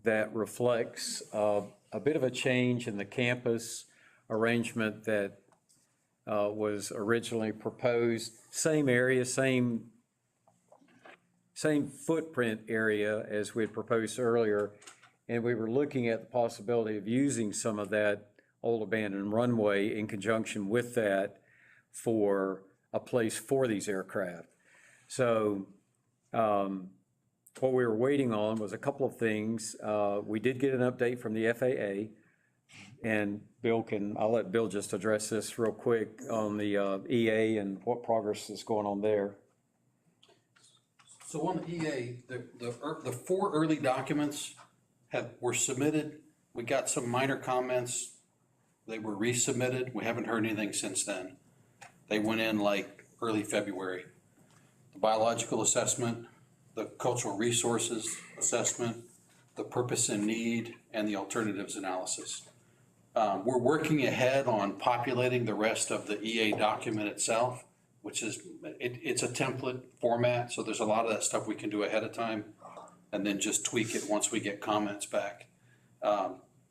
that reflects a bit of a change in the campus arrangement that was originally proposed. Same area, same footprint area as we had proposed earlier. And we were looking at the possibility of using some of that old abandoned runway in conjunction with that for a place for these aircraft. So what we were waiting on was a couple of things. We did get an update from the FAA, and I'll let Bill just address this real quick on the EA and what progress is going on there. So on the EA, the 4 early documents were submitted. We got some minor comments. They were resubmitted. We haven't heard anything since then. They went in like early February. The biological assessment, the cultural resources assessment, the purpose and need, and the alternatives analysis. We're working ahead on populating the rest of the EA document itself, which is, it's a template format, so there's a lot of that stuff we can do ahead of time and then just tweak it once we get comments back.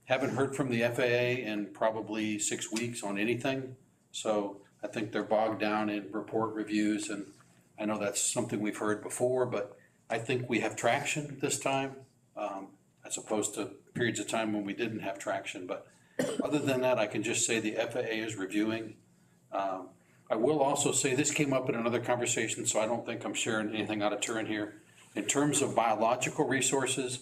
Haven't heard from the FAA in probably 6 weeks on anything, so I think they're bogged down in report reviews, and I know that's something we've heard before, but I think we have traction this time, as opposed to periods of time when we didn't have traction. But other than that, I can just say the FAA is reviewing. I will also say this came up in another conversation, so I don't think I'm sharing anything out of turn here. In terms of biological resources,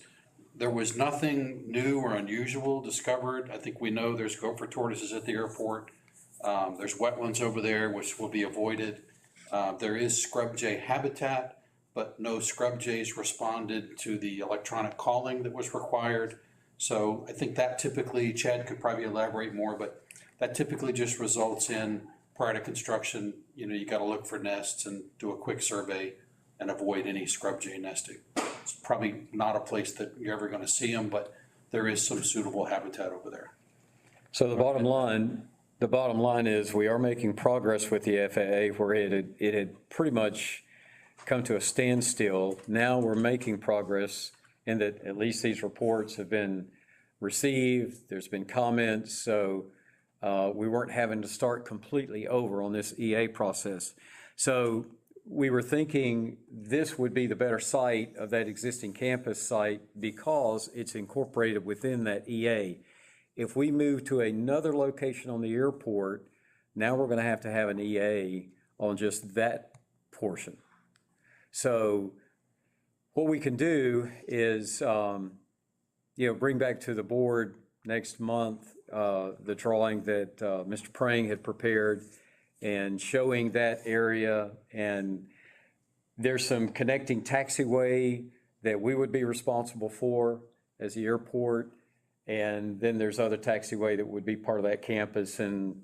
there was nothing new or unusual discovered. I think we know there's gopher tortoises at the airport. There's wetlands over there, which will be avoided. There is scrub jay habitat, but no scrub jays responded to the electronic calling that was required. So I think that typically, Chad could probably elaborate more, but that typically just results in prior to construction, you got to look for nests and do a quick survey and avoid any scrub jay nesting. It's probably not a place that you're ever going to see them, but there is some suitable habitat over there. So the bottom line is we are making progress with the FAA where it had pretty much come to a standstill. Now we're making progress in that at least these reports have been received. There's been comments, so we weren't having to start completely over on this EA process. So we were thinking this would be the better site of that existing campus site because it's incorporated within that EA. If we move to another location on the airport, now we're going to have an EA on just that portion. So what we can do is, bring back to the board next month the drawing that Mr. Prang had prepared and showing that area. And there's some connecting taxiway that we would be responsible for as the airport. And then there's other taxiway that would be part of that campus. And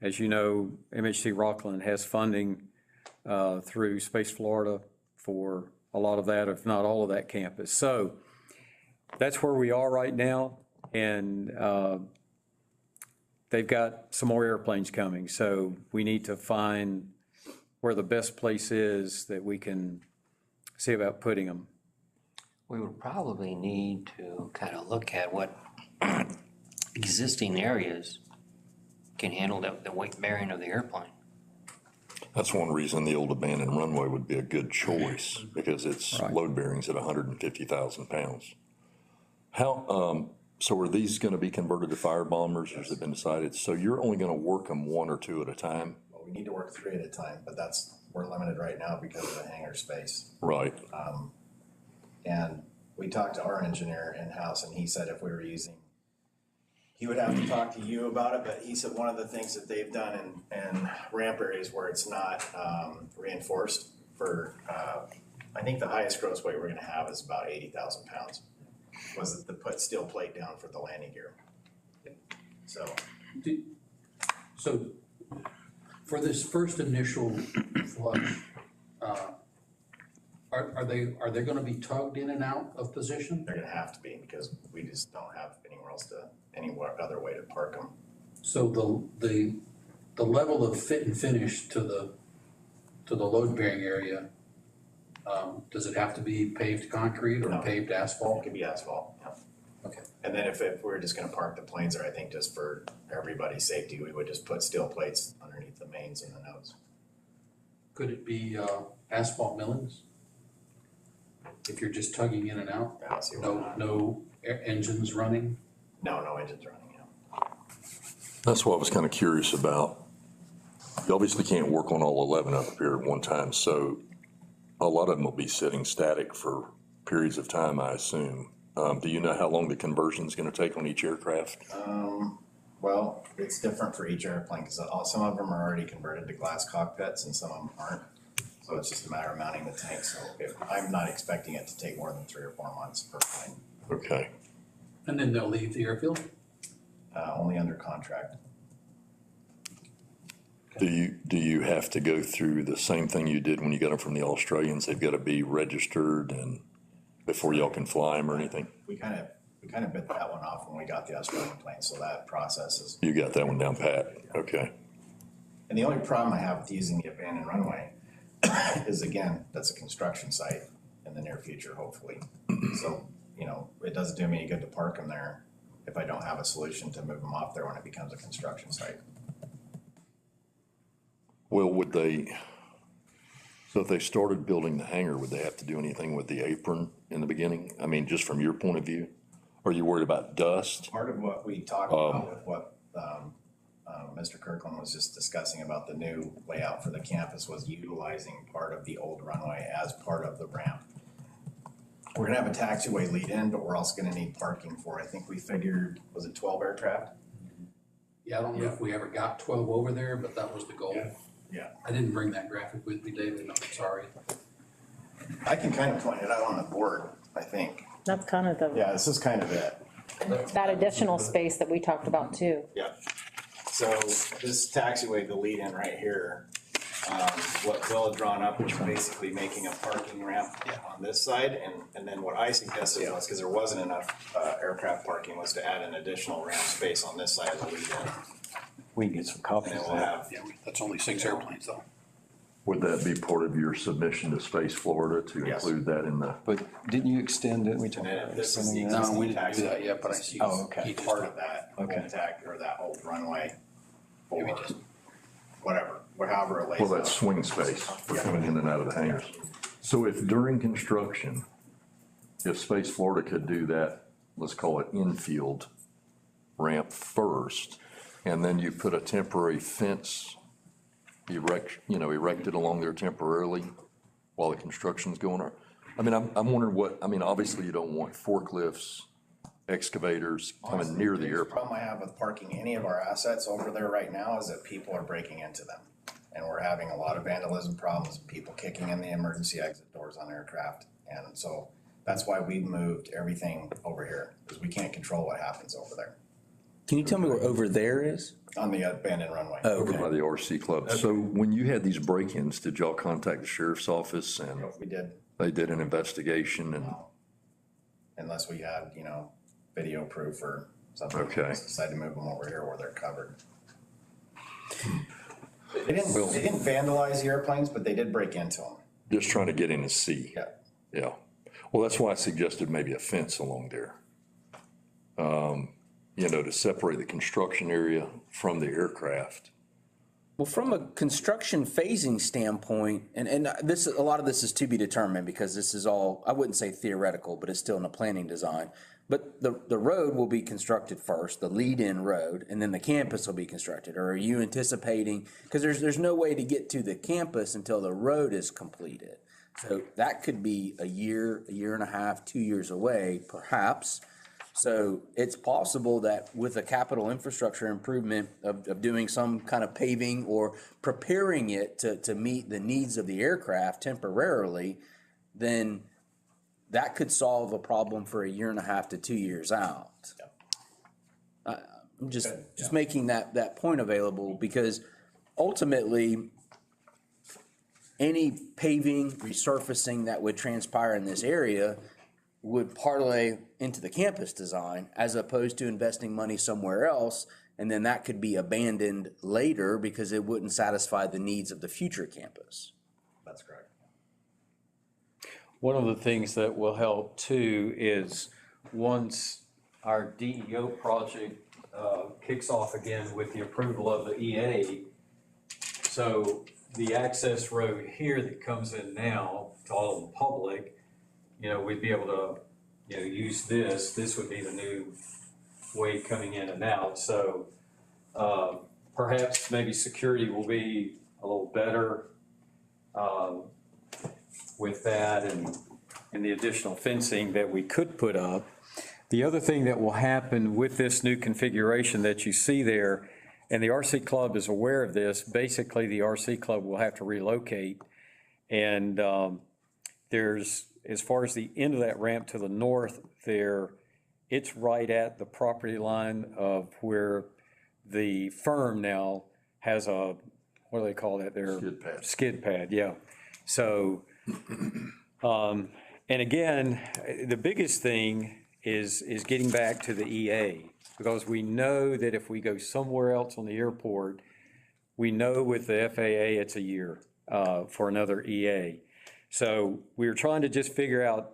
as you know, MHC Rockland has funding through Space Florida for a lot of that, if not all of that campus. So that's where we are right now. And they've got some more airplanes coming. So we need to find where the best place is that we can see about putting them. We would probably need to kind of look at what existing areas can handle the weight bearing of the airplane. That's one reason the old abandoned runway would be a good choice, because its Right. load bearings at 150,000 pounds. So are these going to be converted to fire bombers, or has it been decided? So you're only going to work them 1 or 2 at a time? Well, we need to work 3 at a time, but we're limited right now because of the hangar space. Right. And we talked to our engineer in-house, and he said if we were using, he would have to talk to you about it, but he said one of the things that they've done in ramp areas where it's not reinforced for, I think the highest gross weight we're gonna have is about 80,000 pounds, was to put steel plate down for the landing gear. So For this first initial flush, are they going to be tugged in and out of position? they're gonna have to be, because we just don't have any other way to park them. So the level of fit and finish to the load bearing area, does it have to be paved concrete or No. paved It asphalt? could be asphalt, yeah. And then if we're just gonna park the planes there, I think just for everybody's safety, we would just put steel plates underneath the mains and the nose. Could it be asphalt millings? If you're just tugging in and out, I don't see why not. no engines running? No engines running, That's what I was kind of curious about. You obviously can't work on all 11 up here at one time, so a lot of them will be sitting static for periods of time, I assume. Do you know how long the conversion's going to take on each aircraft? Well, it's different for each airplane, because some of them are already converted to glass cockpits and some of them aren't. So it's just a matter of mounting the tank, so I'm not expecting it to take more than 3 or 4 months per plane, Okay. And then they'll leave the airfield? only under contract. Do you have to go through the same thing you did when you got them from the Australians? They've got to be registered and before y'all can fly them or anything? We kind of bit that one off when we got the Australian plane, so that process is. You got that one down pat? Okay. And the only problem I have with using the abandoned runway is, again, that's a construction site in the near future, hopefully. So, it doesn't do me any good to park them there if I don't have a solution to move them off there when it becomes a construction site. Well, so if they started building the hangar, would they have to do anything with the apron in the beginning? I mean, just from your point of view? Are you worried about dust? Part of what we talked about with what Mr. Kirkland was just discussing about the new layout for the campus was utilizing part of the old runway as part of the ramp. We're gonna have a taxiway lead in, but we're also gonna need parking for, I think we figured, was it 12 aircraft? Yeah, I don't know if we ever got 12 over there, but that was the goal. Yeah. I didn't bring that graphic with me, David, I'm sorry. I can kind of point it out on the board, I think. That's kind of the, Yeah, this is kind of it. that additional space that we talked about too. Yeah. So this taxiway, the lead in right here, what Bill had drawn up, which is basically making a parking ramp on this side. And then what I suggested was, because there wasn't enough aircraft parking, was to add an additional ramp space on this side of the lead in. We can get some copies And of then we'll that. have, Yeah, that's only 6 airplanes though. Would that be part of your submission to Space Florida to Yes. include that in the? But didn't you extend it? We and talked then about this is the extending that. No, we existing didn't do that taxiway. yet, but I see. Oh, okay. each Part of that Okay. old tack, or that old runway, Maybe or just- whatever, however it lays Well, out. that's swing space for coming in and out of the hangars. So if during construction, if Space Florida could do that, let's call it infield ramp first, and then you put a temporary fence erected along there temporarily while the construction's going on. I mean, I'm wondering obviously you don't want forklifts, excavators coming near the biggest airport. problem I have with parking any of our assets over there right now is that people are breaking into them. And we're having a lot of vandalism problems, people kicking in the emergency exit doors on aircraft. And so that's why we moved everything over here, because we can't control what happens over there Can you tell me where over there is? on the abandoned runway. Oh, Over okay. by the RC Club. So when you had these break-ins, did y'all contact the sheriff's office and We did, they did an investigation and, unless we had, video proof or something. Okay. We decided to move them over here where they're covered. They didn't vandalize the airplanes, but they did break into them. just trying to get in and see? Yeah. Yeah. Well, that's why I suggested maybe a fence along there. To separate the construction area from the aircraft. Well, from a construction phasing standpoint, and a lot of this is to be determined because this is all, I wouldn't say theoretical, but it's still in the planning design. But the road will be constructed first, the lead-in road, and then the campus will be constructed. Or are you anticipating, because there's no way to get to the campus until the road is completed. So that could be a year and a half, 2 years away, perhaps. So it's possible that with a capital infrastructure improvement of doing some kind of paving or preparing it to meet the needs of the aircraft temporarily, then that could solve a problem for a year and a half to 2 years out. I'm just making that point available because ultimately, any paving, resurfacing that would transpire in this area would parlay into the campus design as opposed to investing money somewhere else. And then that could be abandoned later because it wouldn't satisfy the needs of the future campus. That's correct. One of the things that will help too is once our DEO project kicks off again with the approval of the EA. So the access road here that comes in now to all the public, we'd be able to, use this. This would be the new way coming in and out. So perhaps maybe security will be a little better with that and the additional fencing that we could put up. The other thing that will happen with this new configuration that you see there, and the RC Club is aware of this, basically the RC Club will have to relocate. And there's, as far as the end of that ramp to the north there, it's right at the property line of where the firm now has a, what do they call that there? Skid pad. Skid pad, yeah. So, and again, the biggest thing is getting back to the EA, because we know that if we go somewhere else on the airport, we know with the FAA, it's a year for another EA. So we were trying to just figure out,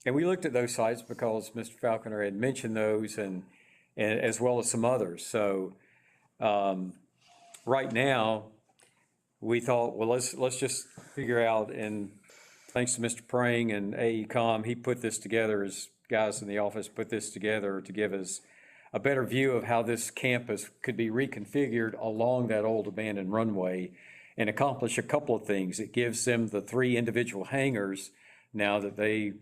and we looked at those sites because Mr. Falconer had mentioned those and as well as some others. So right now, we thought, well, let's just figure out, and thanks to Mr. Prang and AECom, he put this together, his guys in the office put this together to give us a better view of how this campus could be reconfigured along that old abandoned runway and accomplish a couple of things. It gives them the 3 individual hangars now that they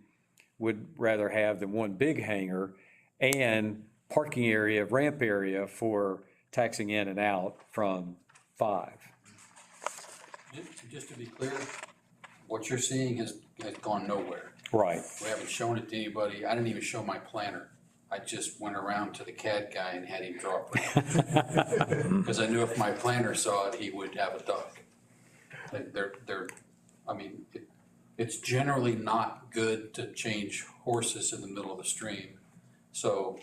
would rather have than one big hangar, and parking area, ramp area for taxing in and out from 5. Just to be clear, what you're seeing has gone nowhere. Right. We haven't shown it to anybody. I didn't even show my planner. I just went around to the CAD guy and had him draw it. Because I knew if my planner saw it, he would have a duck. It's generally not good to change horses in the middle of the stream. So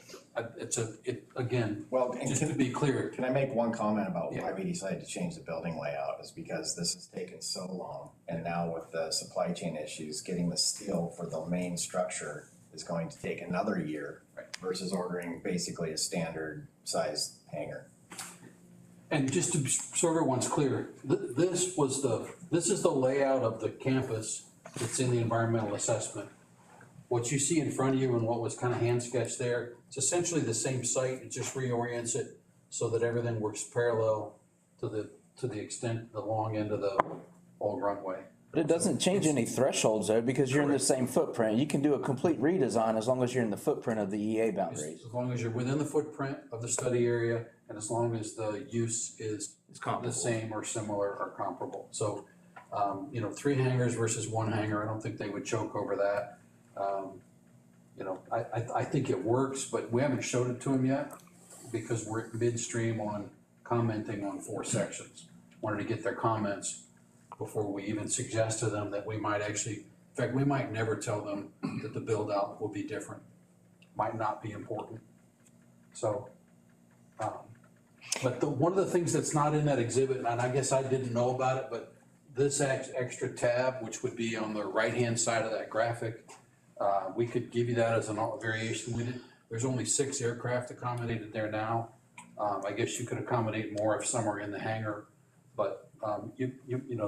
again, Well, and just to be clear, Can I make one comment about Yeah. why we decided to change the building layout is because this has taken so long. And now with the supply chain issues, getting the steel for the main structure is going to take another year versus ordering basically a standard size hangar. and just to, so everyone's clear, this is the layout of the campus that's in the environmental assessment. What you see in front of you and what was kind of hand sketched there, it's essentially the same site, it just reorients it so that everything works parallel to the extent, the long end of the old runway. But it doesn't change any thresholds though, because you're in the same footprint. You can do a complete redesign as long as you're in the footprint of the EA boundaries. As long as you're within the footprint of the study area and as long as the use is the same or similar or comparable. So, 3 hangars versus 1 hangar, I don't think they would choke over that. I think it works, but we haven't showed it to them yet because we're midstream on commenting on 4 sections. Wanted to get their comments before we even suggest to them that we might actually, in fact, we might never tell them that the build out will be different. Might not be important. So, but one of the things that's not in that exhibit, and I guess I didn't know about it, but this extra tab, which would be on the right-hand side of that graphic, we could give you that as a variation. There's only 6 aircraft accommodated there now. I guess you could accommodate more if some are in the hangar, but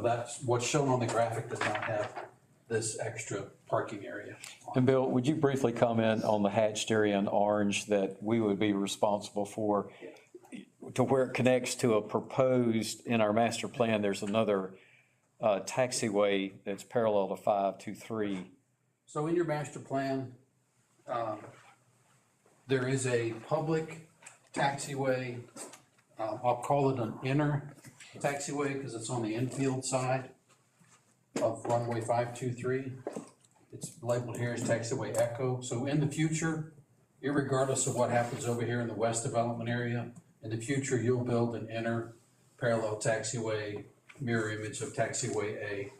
that's what's shown on the graphic does not have this extra parking area. And Bill, would you briefly comment on the hatched area in orange that we would be responsible for, to where it connects to a proposed, in our master plan, there's another taxiway that's parallel to 523. So in your master plan, there is a public taxiway. I'll call it an inner taxiway because it's on the infield side of runway 523. It's labeled here as taxiway Echo. So in the future, irregardless of what happens over here in the west development area, in the future, you'll build an inner parallel taxiway, mirror image of taxiway A.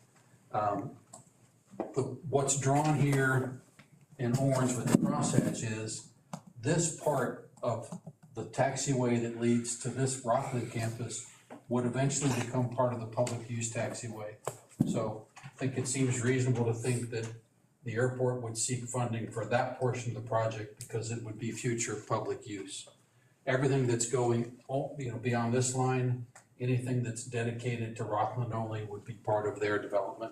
What's drawn here in orange with the crosshatch is this part of the taxiway that leads to this Rockland campus would eventually become part of the public use taxiway. So I think it seems reasonable to think that the airport would seek funding for that portion of the project because it would be future public use. Everything that's going, beyond this line, anything that's dedicated to Rockland only would be part of their development.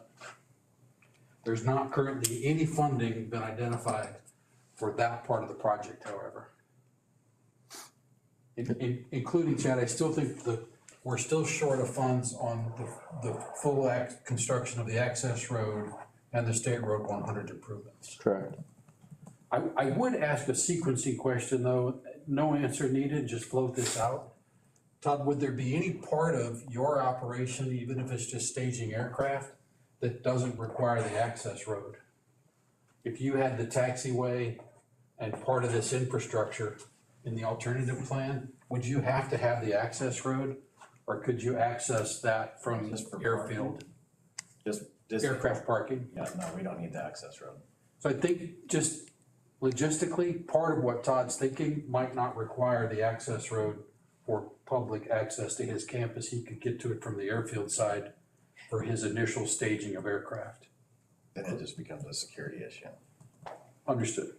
There's not currently any funding been identified for that part of the project, however. Including, Chad, I still think we're still short of funds on the full construction of the access road and the State Road 100 improvements. Correct. I would ask a sequencing question, though, no answer needed, just float this out. Todd, would there be any part of your operation, even if it's just staging aircraft, that doesn't require the access road? If you had the taxiway and part of this infrastructure in the alternative plan, would you have to have the access road? Or could you access that from Just for airfield, Just aircraft parking? Yeah, no, we don't need the access road. So I think just logistically, part of what Todd's thinking might not require the access road for public access to his campus. He could get to it from the airfield side for his initial staging of aircraft. Then it just becomes a security issue. Understood.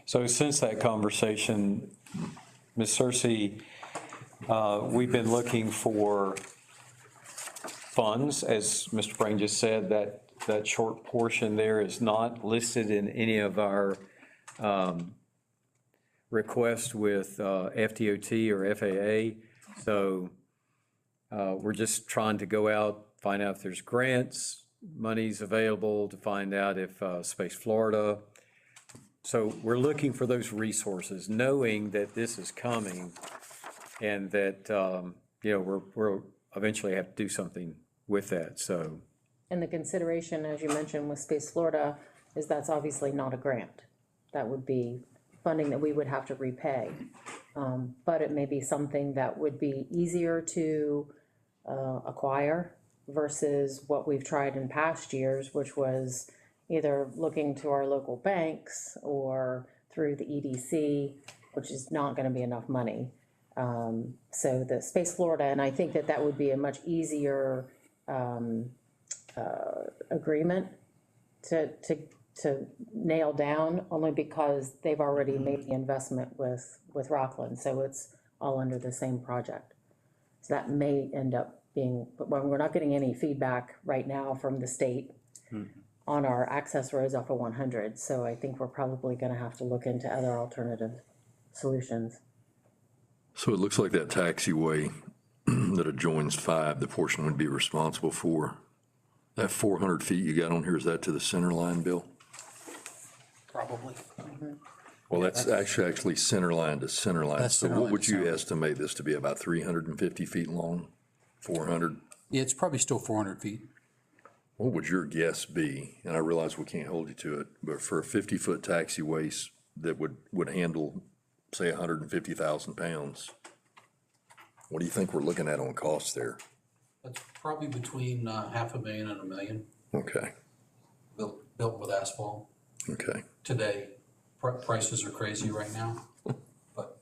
So since that conversation, Ms. Cersei, we've been looking for funds, as Mr. Brain just said, that short portion there is not listed in any of our requests with FDOT or FAA. So we're just trying to go out, find out if there's grants, monies available, to find out if Space Florida. So we're looking for those resources, knowing that this is coming and that, we're eventually have to do something with that, so. And the consideration, as you mentioned, with Space Florida, is that's obviously not a grant. That would be funding that we would have to repay. But it may be something that would be easier to acquire versus what we've tried in past years, which was either looking to our local banks or through the EDC, which is not gonna be enough money. So the Space Florida, and I think that would be a much easier agreement to nail down, only because they've already made the investment with Rockland, so it's all under the same project. So that may end up being, but we're not getting any feedback right now from the state on our access roads off of 100, so I think we're probably gonna have to look into other alternative solutions. So it looks like that taxiway that adjoins 5, the portion would be responsible for. That 400 feet you got on here, is that to the center line, Bill? Probably. Well, that's actually center line to center line. That's So center what line would to you center line. estimate this to be, about 350 feet long? 400? Yeah, it's probably still 400 feet. What would your guess be? And I realize we can't hold you to it, but for a 50-foot taxiway that would handle, say, 150,000 pounds, what do you think we're looking at on cost there? That's probably between $500,000 and $1 million, Okay, built with asphalt. okay. Today, prices are crazy right now, but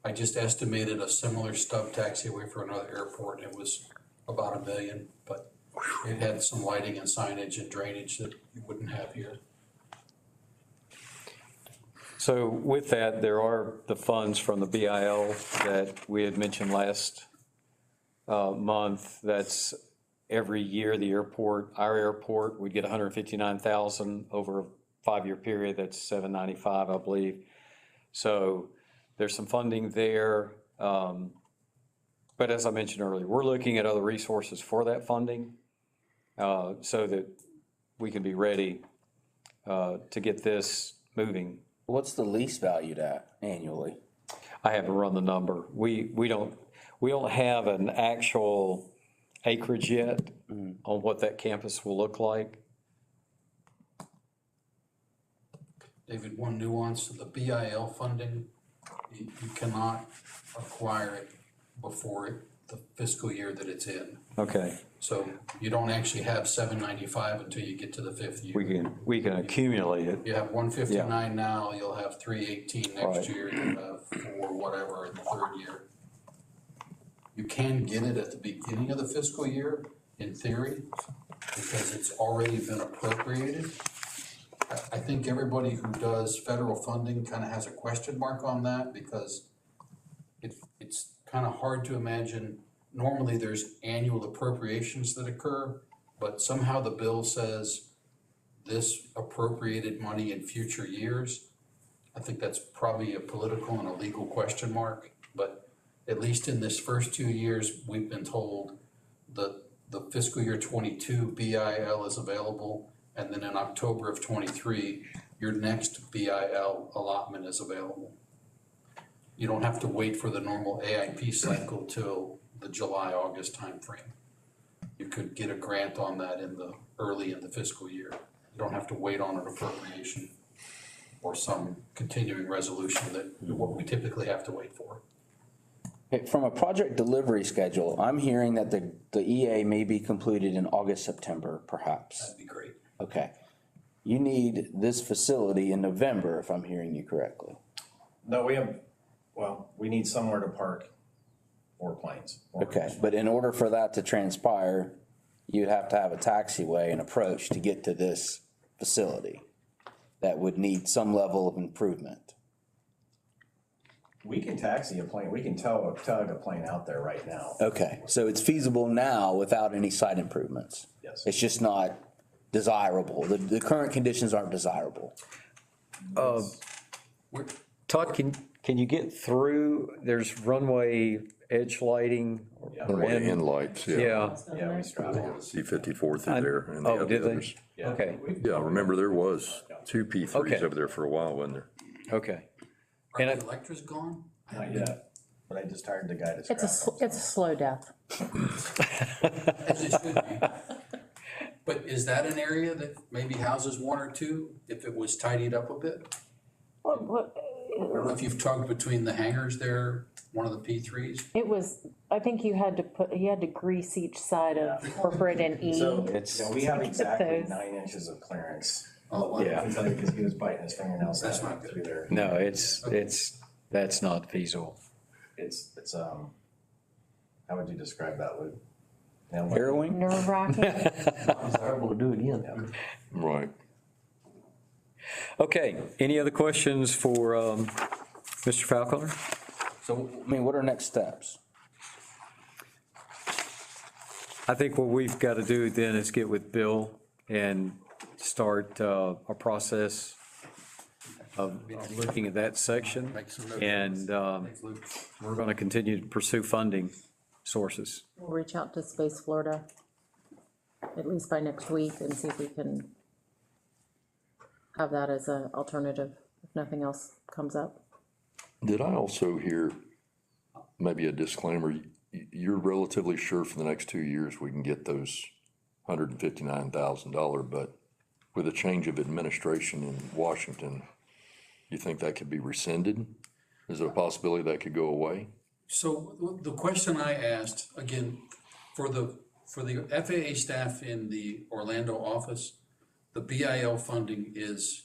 I just estimated a similar stub taxiway for another airport, and it was about $1 million, but it had some lighting and signage and drainage that you wouldn't have here. So with that, there are the funds from the BIL that we had mentioned last month. That's every year the airport, our airport, would get $159,000 over a 5-year period. That's $795, I believe. So there's some funding there. But as I mentioned earlier, we're looking at other resources for that funding so that we can be ready to get this moving. What's the lease valued at annually? I haven't run the number. We don't have an actual acreage yet on what that campus will look like. David, one nuance, the BIL funding, you cannot acquire it before the fiscal year that it's in. Okay, So you don't actually have 795 until you get to the 5th year. we can accumulate it. You have 159 now, you'll have 318 Right. next year, you'll have 4 whatever in the 3rd year. You can get it at the beginning of the fiscal year, in theory, because it's already been appropriated. I think everybody who does federal funding kind of has a question mark on that because it's kind of hard to imagine. Normally, there's annual appropriations that occur, but somehow the bill says this appropriated money in future years. I think that's probably a political and a legal question mark, but at least in this first 2 years, we've been told that the fiscal year 22 BIL is available, and then in October of 23, your next BIL allotment is available. You don't have to wait for the normal AIP cycle till the July, August timeframe. You could get a grant on that early in the fiscal year. You don't have to wait on an appropriation or some continuing resolution that what we typically have to wait for. Okay, from a project delivery schedule, I'm hearing that the EA may be completed in August, September, perhaps. That'd be great. Okay. You need this facility in November, if I'm hearing you correctly. No, we need somewhere to park 4 planes. Okay, but in order for that to transpire, you'd have to have a taxiway and approach to get to this facility that would need some level of improvement. We can taxi a plane, we can tug a plane out there right now. Okay, so it's feasible now without any site improvements? Yes. It's just not desirable. The current conditions aren't desirable. Todd, can you get through, there's runway edge lighting? Runway end lights, yeah. Yeah, Yeah, we strapped it. C-54 through there. and oh, the did they? others. Yeah. Okay, Yeah, remember there was 2 P3s Okay. over there for a while, wasn't there? okay. Are And the Electra's gone? Not yet, but I just hired the guy to scrap It's it. a slow death. As it should be. But is that an area that maybe houses 1 or 2 if it was tidied up a bit? I don't know if you've tugged between the hangars there, one of the P3s. It was, I think you had to grease each side of corporate and E. So, It's- yeah, we have exactly those. 9 inches of clearance. Oh, I Yeah. can tell you because he was biting his fingernails. That's not good. through there. No, that's not feasible. It's, how would you describe that, Lou? Nail biter? Harrowing? Nerve wracking. Desirable to do again. Right. Okay, any other questions for Mr. Falconer? So, I mean, what are next steps? I think what we've got to do then is get with Bill and start a process of looking at that section. Make some notes. And we're going to continue to pursue funding sources. We'll reach out to Space Florida, at least by next week, and see if we can have that as an alternative, if nothing else comes up. Did I also hear, maybe a disclaimer, you're relatively sure for the next 2 years we can get those $159,000, but with a change of administration in Washington, you think that could be rescinded? Is there a possibility that could go away? So the question I asked, again, for the FAA staff in the Orlando office, the BIL funding is,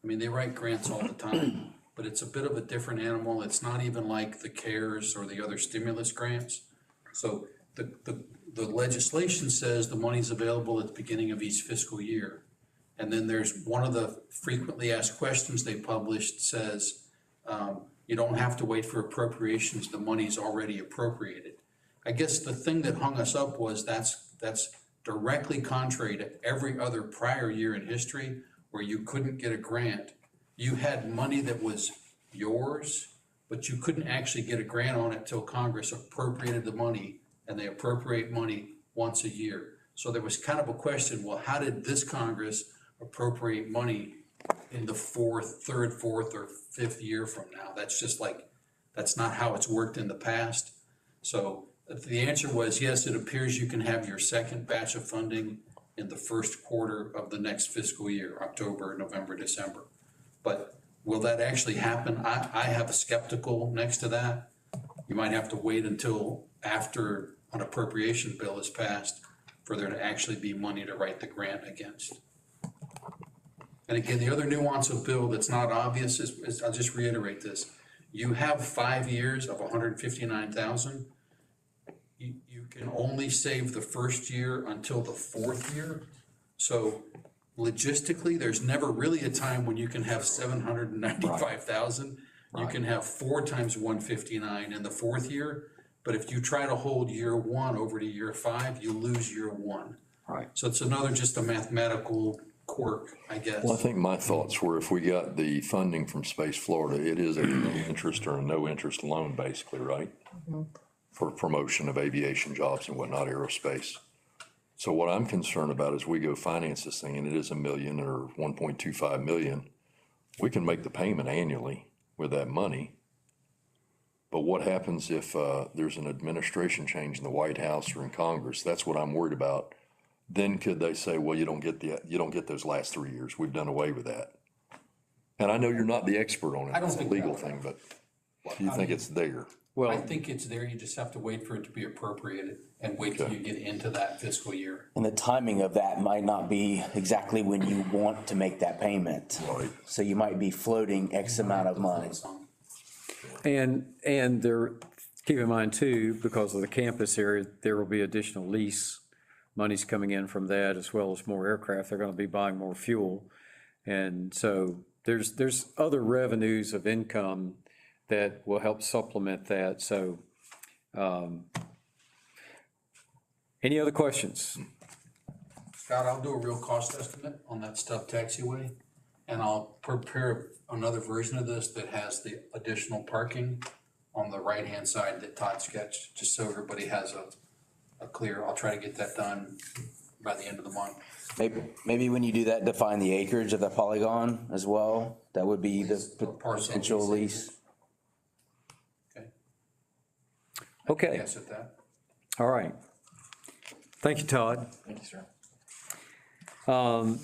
I mean, they write grants all the time, but it's a bit of a different animal. It's not even like the CARES or the other stimulus grants. So the legislation says the money's available at the beginning of each fiscal year. And then there's one of the frequently asked questions they published says, you don't have to wait for appropriations, the money's already appropriated. I guess the thing that hung us up was that's directly contrary to every other prior year in history where you couldn't get a grant. You had money that was yours, but you couldn't actually get a grant on it till Congress appropriated the money, and they appropriate money once a year. So there was kind of a question, well, how did this Congress appropriate money in the third, fourth, or fifth year from now? That's just like, that's not how it's worked in the past. So the answer was, yes, it appears you can have your second batch of funding in the first quarter of the next fiscal year, October, November, December. But will that actually happen? I have a skeptical next to that. You might have to wait until after an appropriation bill is passed for there to actually be money to write the grant against. And again, the other nuance of Bill that's not obvious is I'll just reiterate this. You have 5 years of 159,000. You can only save the first year until the fourth year. So logistically, there's never really a time when you can have 795,000. You can have 4 times 159 in the fourth year, but if you try to hold year one over to year 5, you lose year 1. Right. So it's another, just a mathematical quirk, I guess. Well, I think my thoughts were if we got the funding from Space Florida, it is a no interest or a no interest loan, basically, right? For promotion of aviation jobs and whatnot, aerospace. So what I'm concerned about is we go finance this thing and it is $1 million or 1.25 million. We can make the payment annually with that money. But what happens if there's an administration change in the White House or in Congress? That's what I'm worried about. Then could they say, well, you don't get those last 3 years. We've done away with that. And I know you're not the expert on it. I don't It's a think legal that- thing, but do you think it's there? I Well, think it's there, you just have to wait for it to be appropriated and wait till you get into that fiscal year. And the timing of that might not be exactly when you want to make that payment. Right. So you might be floating X amount of money. and there, keep in mind too, because of the campus area, there will be additional lease monies coming in from that, as well as more aircraft. They're gonna be buying more fuel. And so there's other revenues of income that will help supplement that, so. Any other questions? Scott, I'll do a real cost estimate on that stub taxiway, and I'll prepare another version of this that has the additional parking on the right-hand side that Todd sketched, just so everybody has a clear, I'll try to get that done by the end of the month. Maybe when you do that, define the acreage of the polygon as well. That would be the Parcel potential lease. Okay. Okay, Yes, at that. all right. Thank you, Todd. Thank you, sir.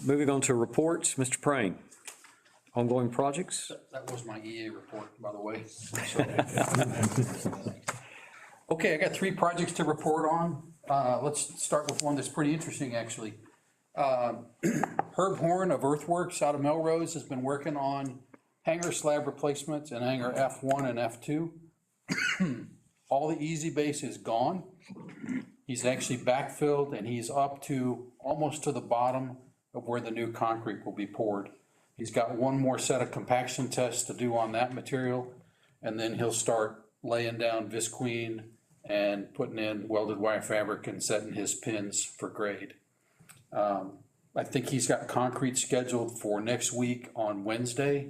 Moving on to reports, Mr. Prane. Ongoing projects? That was my EA report, by the way. Okay, I got 3 projects to report on. Let's start with one that's pretty interesting, actually. Herb Horn of Earthworks out of Melrose has been working on hangar slab replacements in hangar F1 and F2. All the easy base is gone. He's actually backfilled and he's up to almost to the bottom of where the new concrete will be poured. He's got one more set of compaction tests to do on that material, and then he'll start laying down visqueen and putting in welded wire fabric and setting his pins for grade. I think he's got concrete scheduled for next week on Wednesday,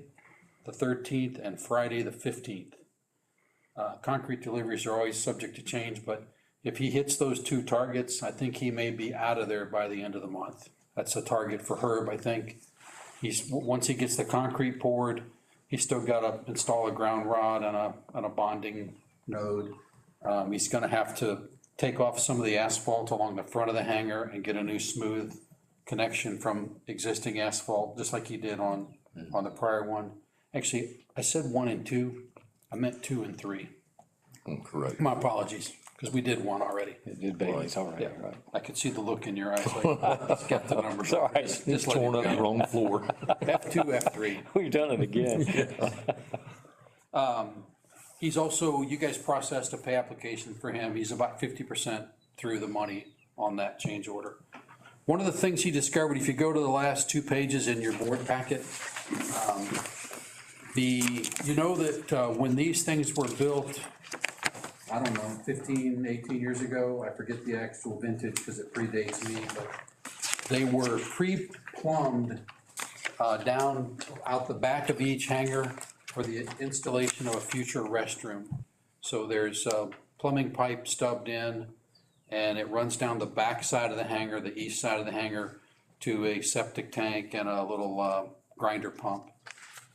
the 13th, and Friday, the 15th. Concrete deliveries are always subject to change, but if he hits those 2 targets, I think he may be out of there by the end of the month. That's a target for Herb, I think. Once he gets the concrete poured, he's still got to install a ground rod and a bonding node. He's gonna have to take off some of the asphalt along the front of the hangar and get a new smooth connection from existing asphalt, just like he did on the prior one. Actually, I said 1 and 2, I meant 2 and 3. Correct. My apologies, because we did 1 already. It did babies, all right, Yeah, right. I could see the look in your eyes, like, let's get the numbers. All right. Just let Torn it up the go. wrong floor. F2, F3. We've done it again. He's also, you guys processed a pay application for him. He's about 50% through the money on that change order. One of the things he discovered, if you go to the last 2 pages in your board packet, you know that when these things were built, I don't know, 15, 18 years ago, I forget the actual vintage because it predates me, but they were pre-plumbed down out the back of each hangar for the installation of a future restroom. So there's a plumbing pipe stubbed in, and it runs down the back side of the hangar, the east side of the hangar, to a septic tank and a little grinder pump.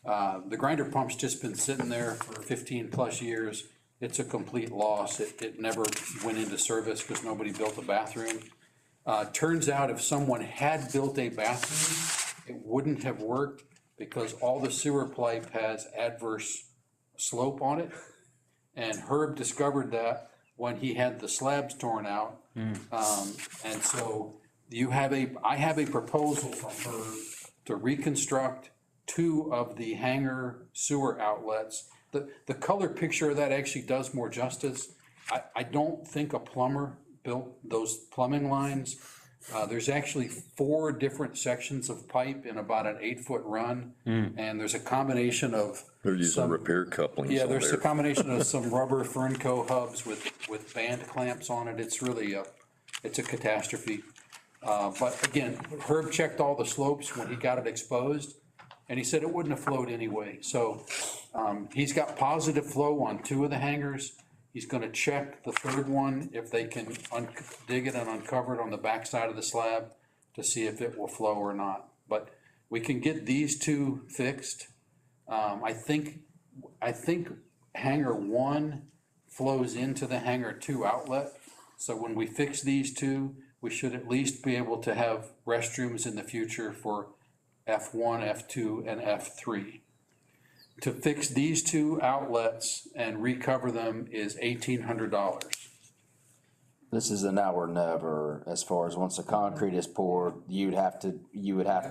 The grinder pump's just been sitting there for 15+ years. It's a complete loss. It never went into service because nobody built a bathroom. Turns out if someone had built a bathroom, it wouldn't have worked because all the sewer pipe has adverse slope on it. And Herb discovered that when he had the slabs torn out. And so I have a proposal from Herb to reconstruct 2 of the hangar sewer outlets. The color picture of that actually does more justice. I don't think a plumber built those plumbing lines. There's actually 4 different sections of pipe in about an 8-foot run. And there's a combination of. They're using some- repair couplings Yeah, on there's a there. combination of some rubber Fernco hubs with band clamps on it. It's really it's a catastrophe. But again, Herb checked all the slopes when he got it exposed, and he said it wouldn't have flowed anyway. So he's got positive flow on 2 of the hangars. He's gonna check the 3rd one if they can dig it and uncover it on the backside of the slab to see if it will flow or not. But we can get these 2 fixed. I think hangar 1 flows into the hangar 2 outlet. So when we fix these 2, we should at least be able to have restrooms in the future for F1, F2, and F3. To fix these 2 outlets and recover them is $1,800. This is a now or never, as far as once the concrete is poured, you would have to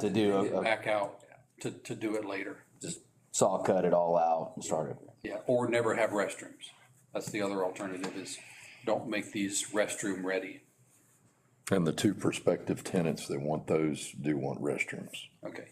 do Get a back out to do it later. just saw cut it all out and start it. Yeah, or never have restrooms. That's the other alternative, is don't make these restroom ready. And the 2 prospective tenants that want those do want restrooms. Okay.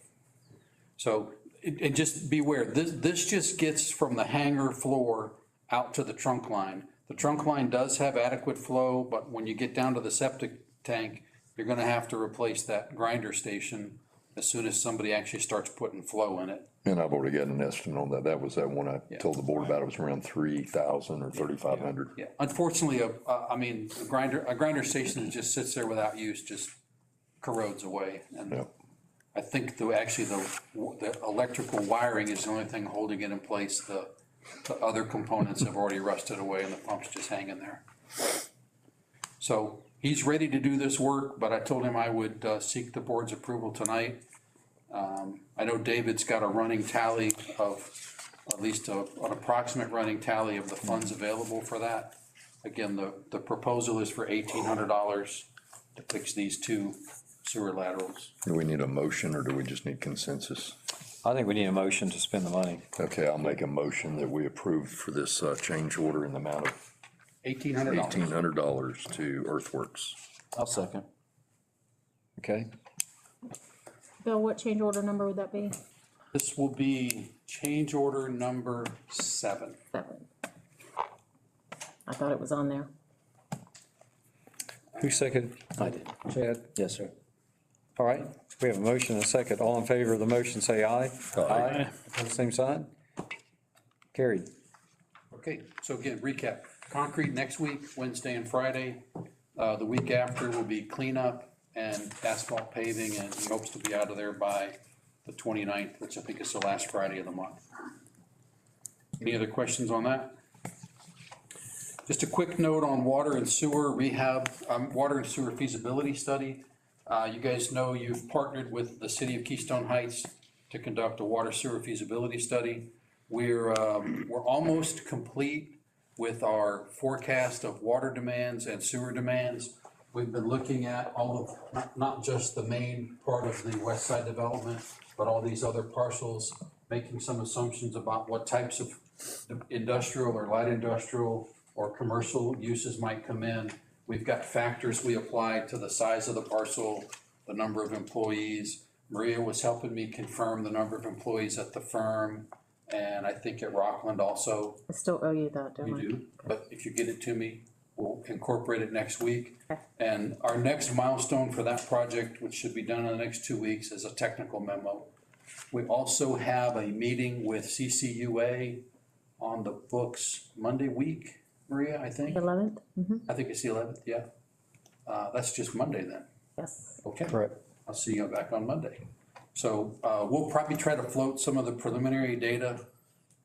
So, and just beware, this just gets from the hangar floor out to the trunk line. The trunk line does have adequate flow, but when you get down to the septic tank, you're gonna have to replace that grinder station as soon as somebody actually starts putting flow in it. And I've already got an estimate on that. That was that one I told the board about. It was around 3,000 or 3,500. Yeah, unfortunately, I mean, a grinder station that just sits there without use just corrodes away. And Yeah. I think the electrical wiring is the only thing holding it in place. The other components have already rusted away and the pump's just hanging there. So he's ready to do this work, but I told him I would seek the board's approval tonight. I know David's got a running tally of, at least an approximate running tally of the funds available for that. Again, the proposal is for $1,800 to fix these 2 sewer laterals. Do we need a motion or do we just need consensus? I think we need a motion to spend the money. Okay, I'll make a motion that we approve for this change order in the amount of $1,800. $1,800 to Earthworks. I'll second. Okay? Bill, what change order number would that be? This will be change order number 7. 7. I thought it was on there. Who seconded? I did. Chad? Yes, sir. All right, we have a motion and a second. All in favor of the motion, say aye. Aye. Opposed, same sign. Carried. Okay, so again, recap, concrete next week, Wednesday and Friday. The week after will be cleanup and asphalt paving, and he hopes to be out of there by the 29th, which I think is the last Friday of the month. Any other questions on that? Just a quick note on water and sewer rehab, water and sewer feasibility study. You guys know you've partnered with the city of Keystone Heights to conduct a water sewer feasibility study. We're almost complete with our forecast of water demands and sewer demands. We've been looking at all of, not just the main part of the west side development, but all these other parcels, making some assumptions about what types of industrial or light industrial or commercial uses might come in. We've got factors we applied to the size of the parcel, the number of employees. Maria was helping me confirm the number of employees at the firm, and I think at Rockland also. I still owe you that, don't I? You do, but if you get it to me, we'll incorporate it next week. Okay. And our next milestone for that project, which should be done in the next 2 weeks, is a technical memo. We also have a meeting with CCUA on the books Monday week, Maria, I think. 11th? I think it's the 11th, yeah. That's just Monday then. Yes. Okay. Correct. I'll see you back on Monday. So we'll probably try to float some of the preliminary data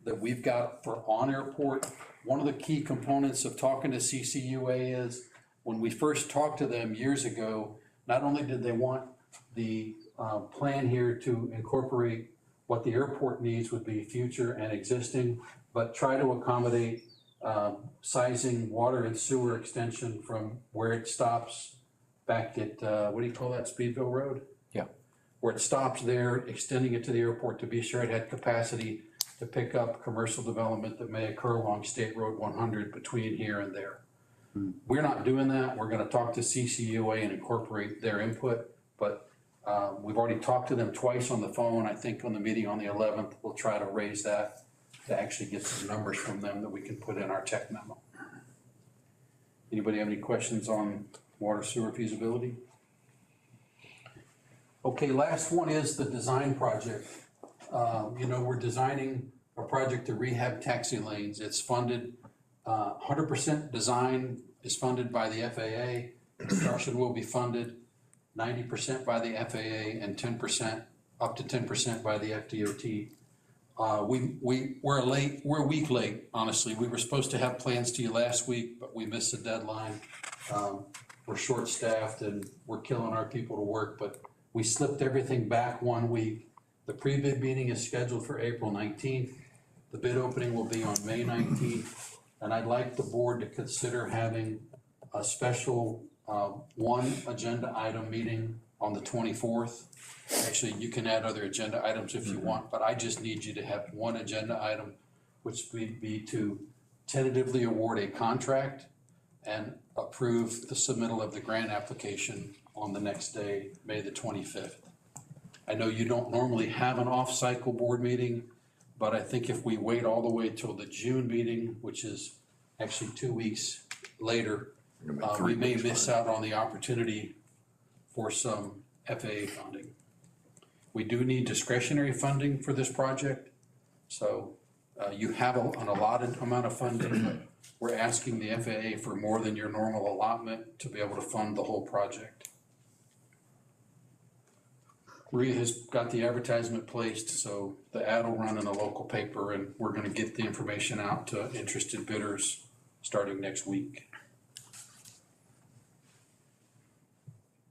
that we've got for on-airport. One of the key components of talking to CCUA is, when we first talked to them years ago, not only did they want the plan here to incorporate what the airport needs would be future and existing, but try to accommodate sizing water and sewer extension from where it stops back at, what do you call that, Speedville Road? Yeah. Where it stops there, extending it to the airport to be sure it had capacity to pick up commercial development that may occur along State Road 100 between here and there. We're not doing that. We're gonna talk to CCUA and incorporate their input, but we've already talked to them twice on the phone. I think on the meeting on the 11th, we'll try to raise that to actually get some numbers from them that we can put in our tech memo. Anybody have any questions on water sewer feasibility? Okay, last one is the design project. We're designing a project to rehab taxi lanes. It's funded, 100% design is funded by the FAA. Construction will be funded 90% by the FAA and 10%, up to 10% by the FDOT. We're a week late, honestly. We were supposed to have plans to you last week, but we missed the deadline. We're short-staffed and we're killing our people to work, but we slipped everything back 1 week. The pre-bid meeting is scheduled for April 19th. The bid opening will be on May 19th. And I'd like the board to consider having a special one agenda item meeting on the 24th. Actually, you can add other agenda items if you want, but I just need you to have one agenda item, which would be to tentatively award a contract and approve the submittal of the grant application on the next day, May the 25th. I know you don't normally have an off-cycle board meeting, but I think if we wait all the way till the June meeting, which is actually 2 weeks later, we may miss out on the opportunity for some FAA funding. We do need discretionary funding for this project. So you have an allotted amount of funding, but we're asking the FAA for more than your normal allotment to be able to fund the whole project. Maria has got the advertisement placed, so the ad will run in a local paper and we're gonna get the information out to interested bidders starting next week.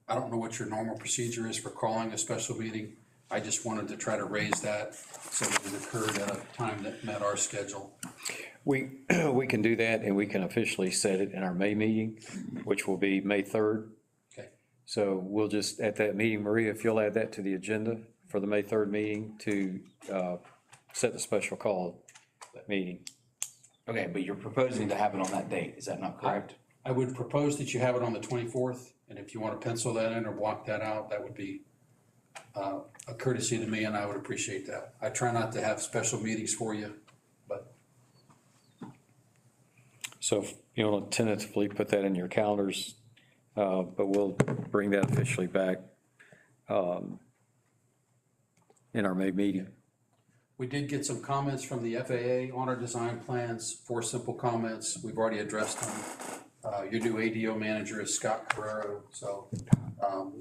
I don't know what your normal procedure is for calling a special meeting. I just wanted to try to raise that so that it occurred at a time that met our schedule. We can do that, and we can officially set it in our May meeting, which will be May 3rd. Okay. So we'll just, at that meeting, Maria, if you'll add that to the agenda for the May 3rd meeting to set the special call meeting. Okay, but you're proposing to have it on that date, is that not correct? I would propose that you have it on the 24th, and if you want to pencil that in or block that out, that would be a courtesy to me, and I would appreciate that. I try not to have special meetings for you, but So if you want to tentatively put that in your calendars, but we'll bring that officially back in our May meeting. we did get some comments from the FAA on our design plans, 4 simple comments. We've already addressed them. Your new ADO manager is Scott Carrero, so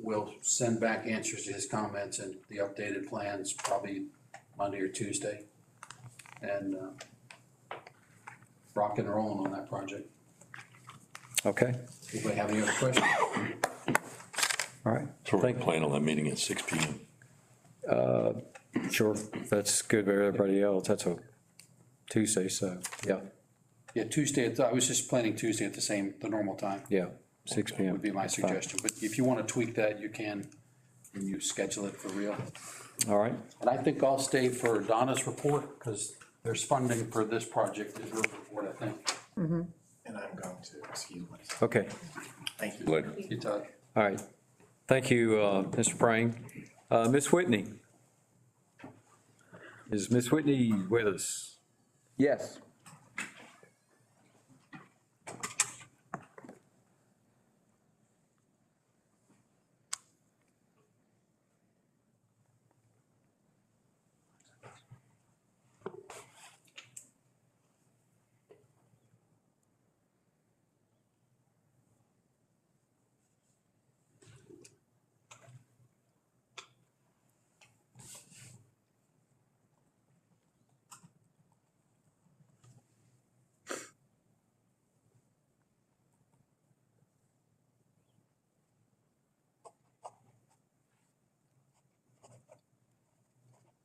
we'll send back answers to his comments and the updated plans probably Monday or Tuesday. And rock and rolling on that project. Okay, Anybody have any other questions? all right. So we're Thank- planning on that meeting at 6 PM. Sure, that's good for everybody else. That's a Tuesday, so, yeah, Yeah, Tuesday, I was just planning Tuesday at the normal time. yeah, 6 PM. Would be my That's fine. suggestion, but if you want to tweak that, you can, and you schedule it for real. All right, And I think I'll stay for Donna's report, because there's funding for this project in her report, I think. And I'm going to excuse myself. okay, Thank you. Later. You, Todd? all right. Thank you, Mr. Prang. Ms. Whitney? Is Ms. Whitney with us? Yes.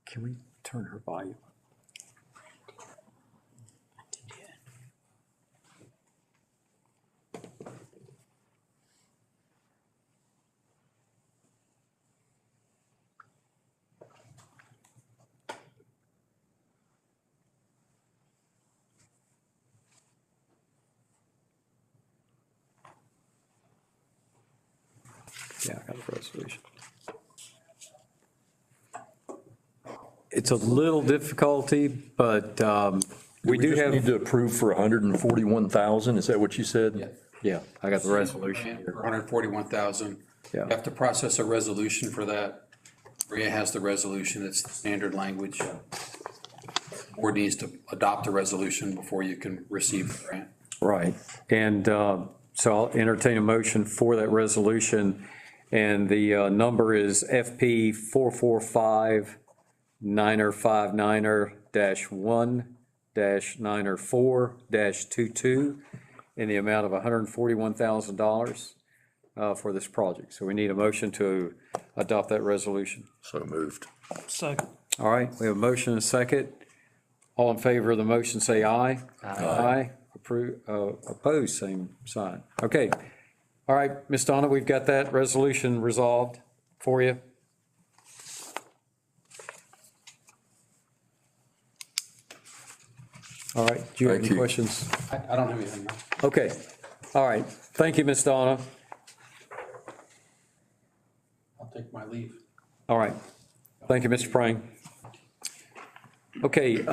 Can we turn her volume? Yeah, I got the resolution. It's a little difficulty, but we do just need have, to approve for 141,000, is that what you said? yeah, I got the resolution here. For 141,000. Yeah. You have to process a resolution for that. Maria has the resolution, it's standard language. Board needs to adopt a resolution before you can receive the grant. Right, and so I'll entertain a motion for that resolution, and the number is FP 445-9er-1-9er4-22 in the amount of $141,000 for this project. So we need a motion to adopt that resolution. So moved. Second. All right, we have a motion and a second. All in favor of the motion, say aye. Aye. Approve, opposed, same sign. Okay. All right, Ms. Donna, we've got that resolution resolved for you. All right, do you have Thank any you. questions? I don't have anything. Okay, all right. Thank you, Ms. Donna. I'll take my leave. All right. Thank you, Mr. Prang. Okay,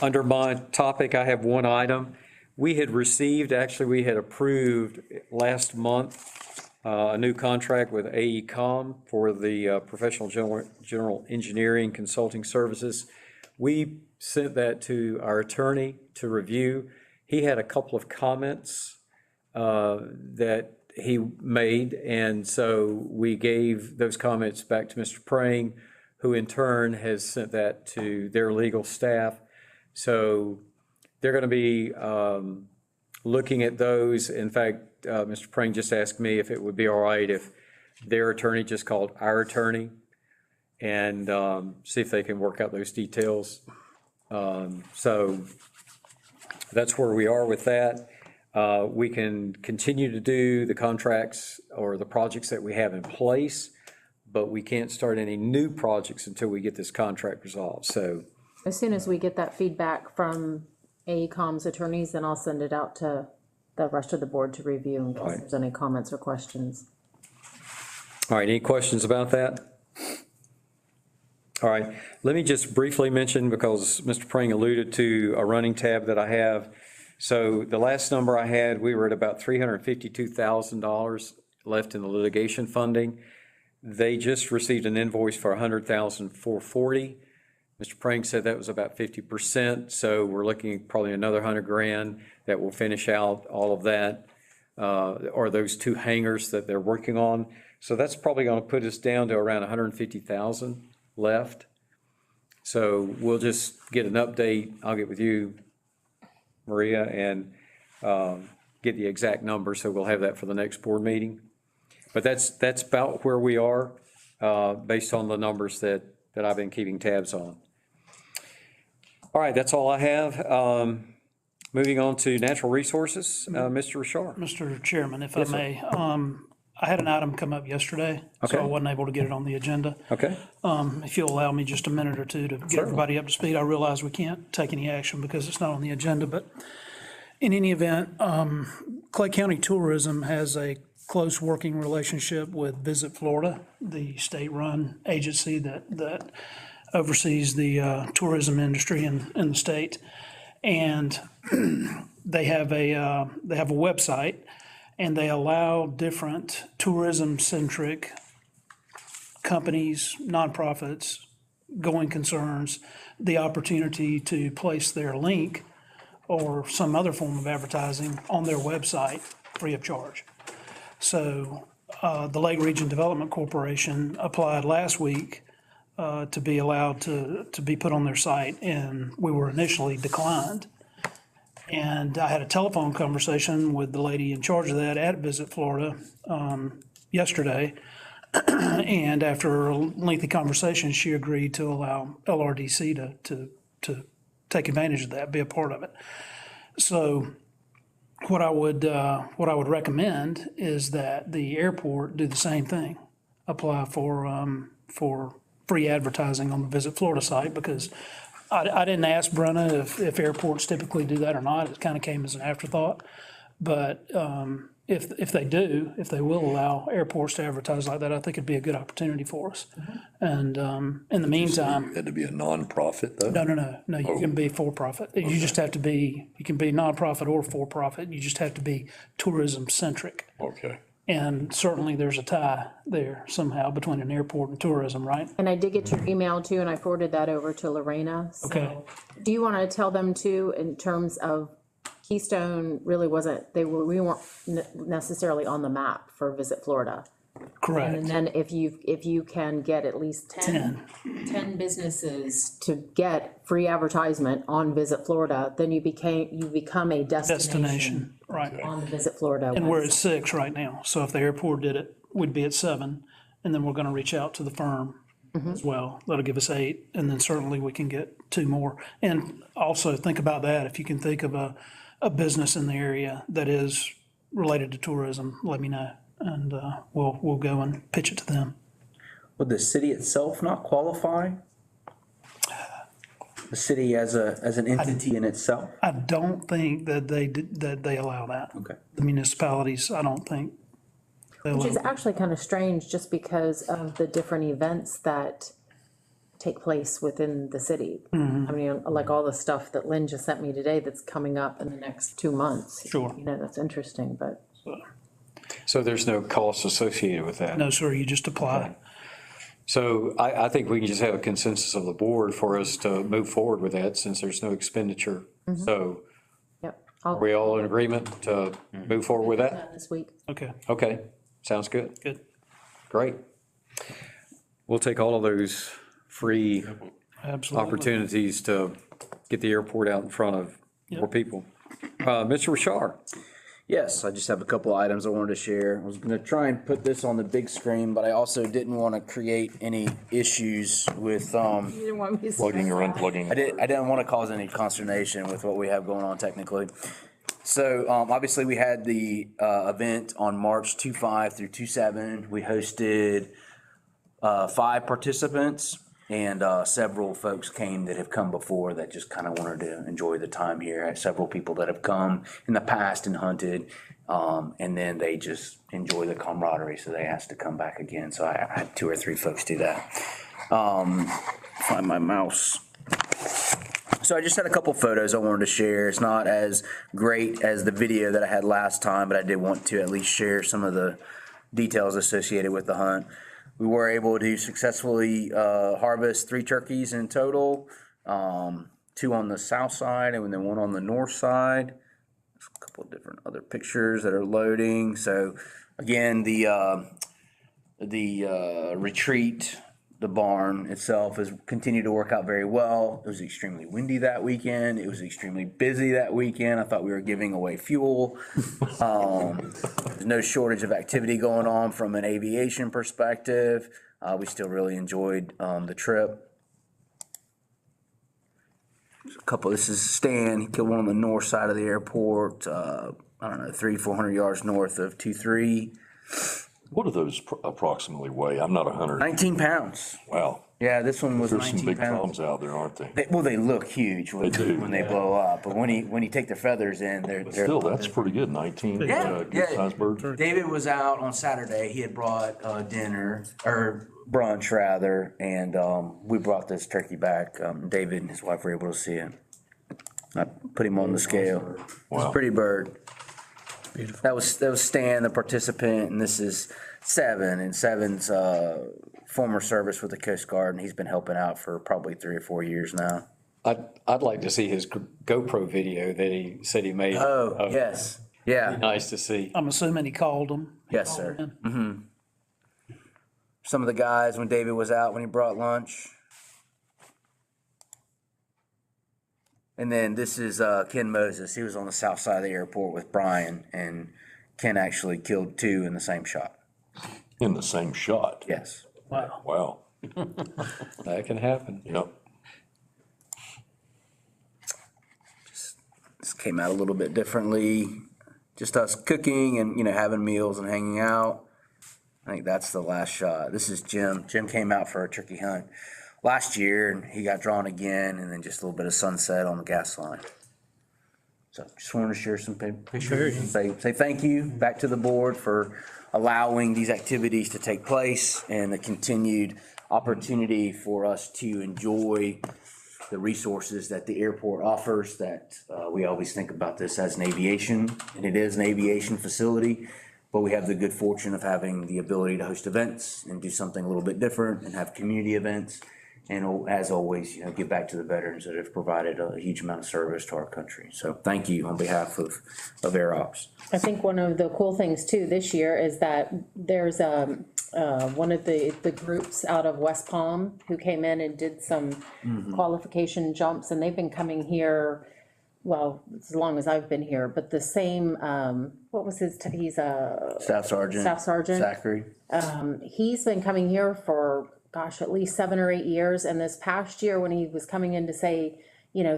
under my topic, I have one item. We had received, actually, we had approved last month a new contract with AECom for the professional general engineering consulting services. We sent that to our attorney to review. He had a couple of comments that he made, and so we gave those comments back to Mr. Prang, who in turn has sent that to their legal staff. So they're going to be looking at those. In fact, Mr. Prang just asked me if it would be all right if their attorney just called our attorney and see if they can work out those details. So that's where we are with that. We can continue to do the contracts or the projects that we have in place, but we can't start any new projects until we get this contract resolved. So, As soon as we get that feedback from AECom's attorneys, then I'll send it out to the rest of the board to review in case there's any comments or questions. all right, any questions about that? All right, let me just briefly mention, because Mr. Prang alluded to a running tab that I have. So the last number I had, we were at about $352,000 left in the litigation funding. They just received an invoice for $100,440. Mr. Prang said that was about 50%, so we're looking at probably another $100,000 that will finish out all of that, or those two hangars that they're working on. So that's probably going to put us down to around $150,000 left. So we'll just get an update. I'll get with you, Maria, and get the exact number, so we'll have that for the next board meeting. But that's about where we are, based on the numbers that I've been keeping tabs on. All right, that's all I have. Moving on to natural resources, Mr. Richard. Mr. Chairman, if I may, I had an item come up yesterday, so I Okay. wasn't able to get it on the agenda. Okay, If you'll allow me just a minute or two to get everybody up to speed, I realize we can't take any action because it's not on the agenda, but in any event, Clay County Tourism has a close working relationship with Visit Florida, the state-run agency that oversees the tourism industry in the state. And they have a website, and they allow different tourism-centric companies, nonprofits, going concerns, the opportunity to place their link or some other form of advertising on their website free of charge. So the Lake Region Development Corporation applied last week to be allowed to be put on their site, and we were initially declined. And I had a telephone conversation with the lady in charge of that at Visit Florida yesterday. And after a lengthy conversation, she agreed to allow LRDC to take advantage of that, be a part of it. So what I would recommend is that the airport do the same thing, apply for free advertising on the Visit Florida site, because I didn't ask Brenna if airports typically do that or not. It kind of came as an afterthought. But if they do, if they will allow airports to advertise like that, I think it'd be a good opportunity for us. And in the meantime, You had to be a nonprofit though? no, you can be for-profit. You just have to be, you can be nonprofit or for-profit. You just have to be tourism-centric. Okay. And certainly there's a tie there somehow between an airport and tourism, right? And I did get your email too, and I forwarded that over to Lorena. So Okay. do you want to tell them too, in terms of Keystone really wasn't, we weren't necessarily on the map for Visit Florida. Correct. And then if you can get at least 10 businesses to get free advertisement on Visit Florida, then you become a destination Destination, right. on the Visit Florida And we're at website. 6 right now. So if the airport did it, we'd be at 7. And then we're going to reach out to the firm as well. That'll give us 8. And then certainly we can get 2 more. And also think about that. If you can think of a business in the area that is related to tourism, let me know. And we'll go and pitch it to them. Would the city itself not qualify? The city as an entity in itself? I don't think that they allow that. Okay. The municipalities, I don't think they allow. Which is actually kind of strange, just because of the different events that take place within the city. I mean, like all the stuff that Lynn just sent me today that's coming up in the next 2 months. Sure. You know, that's interesting, but. So there's no cost associated with that? No, sir, you just apply. So I think we can just have a consensus of the board for us to move forward with that, since there's no expenditure. So Yep. are we all in agreement to move forward with that? This week. Okay, Okay, sounds good. good. Great. We'll take all of those free Absolutely. opportunities to get the airport out in front of more people. Mr. Richard? Yes, I just have a couple of items I wanted to share. I was gonna try and put this on the big screen, but I also didn't want to create any issues with, You didn't want me to. Plugging or unplugging. I didn't want to cause any consternation with what we have going on technically. So, obviously, we had the, event on March 2/5 through 2/7. We hosted, 5 participants, and, several folks came that have come before that just kind of wanted to enjoy the time here. I had several people that have come in the past and hunted, and then they just enjoy the camaraderie, so they asked to come back again. So I had 2 or 3 folks do that. Find my mouse. So I just had a couple photos I wanted to share. It's not as great as the video that I had last time, but I did want to at least share some of the details associated with the hunt. We were able to successfully harvest 3 turkeys in total, 2 on the south side and then 1 on the north side. There's a couple of different other pictures that are loading. So again, the retreat, the barn itself has continued to work out very well. It was extremely windy that weekend. It was extremely busy that weekend. I thought we were giving away fuel. There's no shortage of activity going on from an aviation perspective. We still really enjoyed the trip. There's a couple. This is Stan. He killed 1 on the north side of the airport. I don't know, 300-400 yards north of 2-3. What do those approximately weigh? I'm not a hunter. 19 pounds. Wow. Yeah, this one was There's some 19 big pounds. problems out there, aren't they? Well, they look huge when, They do, when they blow up, but when you take their feathers in, they're. Still, that's pretty good, 19, Yeah, good yeah. sized bird. David was out on Saturday. He had brought dinner or brunch rather, and we brought this turkey back. David and his wife were able to see it. I put him on the scale. It's a Wow. pretty bird. Beautiful. That was Stan, the participant, and this is Seven, and Seven's former service with the Coast Guard, and he's been helping out for probably 3 or 4 years now. I'd like to see his GoPro video that he said he made. Oh, yes, yeah, Nice to see. I'm assuming he called them. yes, sir. Some of the guys, when David was out, when he brought lunch. And then this is Ken Moses. He was on the south side of the airport with Brian, and Ken actually killed 2 in the same shot. In the same shot. Yes. Wow. Wow. That can happen. Yep. This came out a little bit differently. Just us cooking and, having meals and hanging out. I think that's the last shot. This is Jim. Jim came out for a turkey hunt last year, and he got drawn again, and then just a little bit of sunset on the gas line. So just wanted to share some pictures and say thank you back to the board for allowing these activities to take place and the continued opportunity for us to enjoy the resources that the airport offers, that we always think about this as an aviation, and it is an aviation facility, but we have the good fortune of having the ability to host events and do something a little bit different and have community events. And as always, give back to the veterans that have provided a huge amount of service to our country. So thank you on behalf of Air Ops. I think one of the cool things too this year is that there's one of the groups out of West Palm who came in and did some qualification jumps, and they've been coming here, well, as long as I've been here, but the same, what was he's a Staff Sergeant. Zachary. He's been coming here for, gosh, at least 7 or 8 years. And this past year, when he was coming in to say,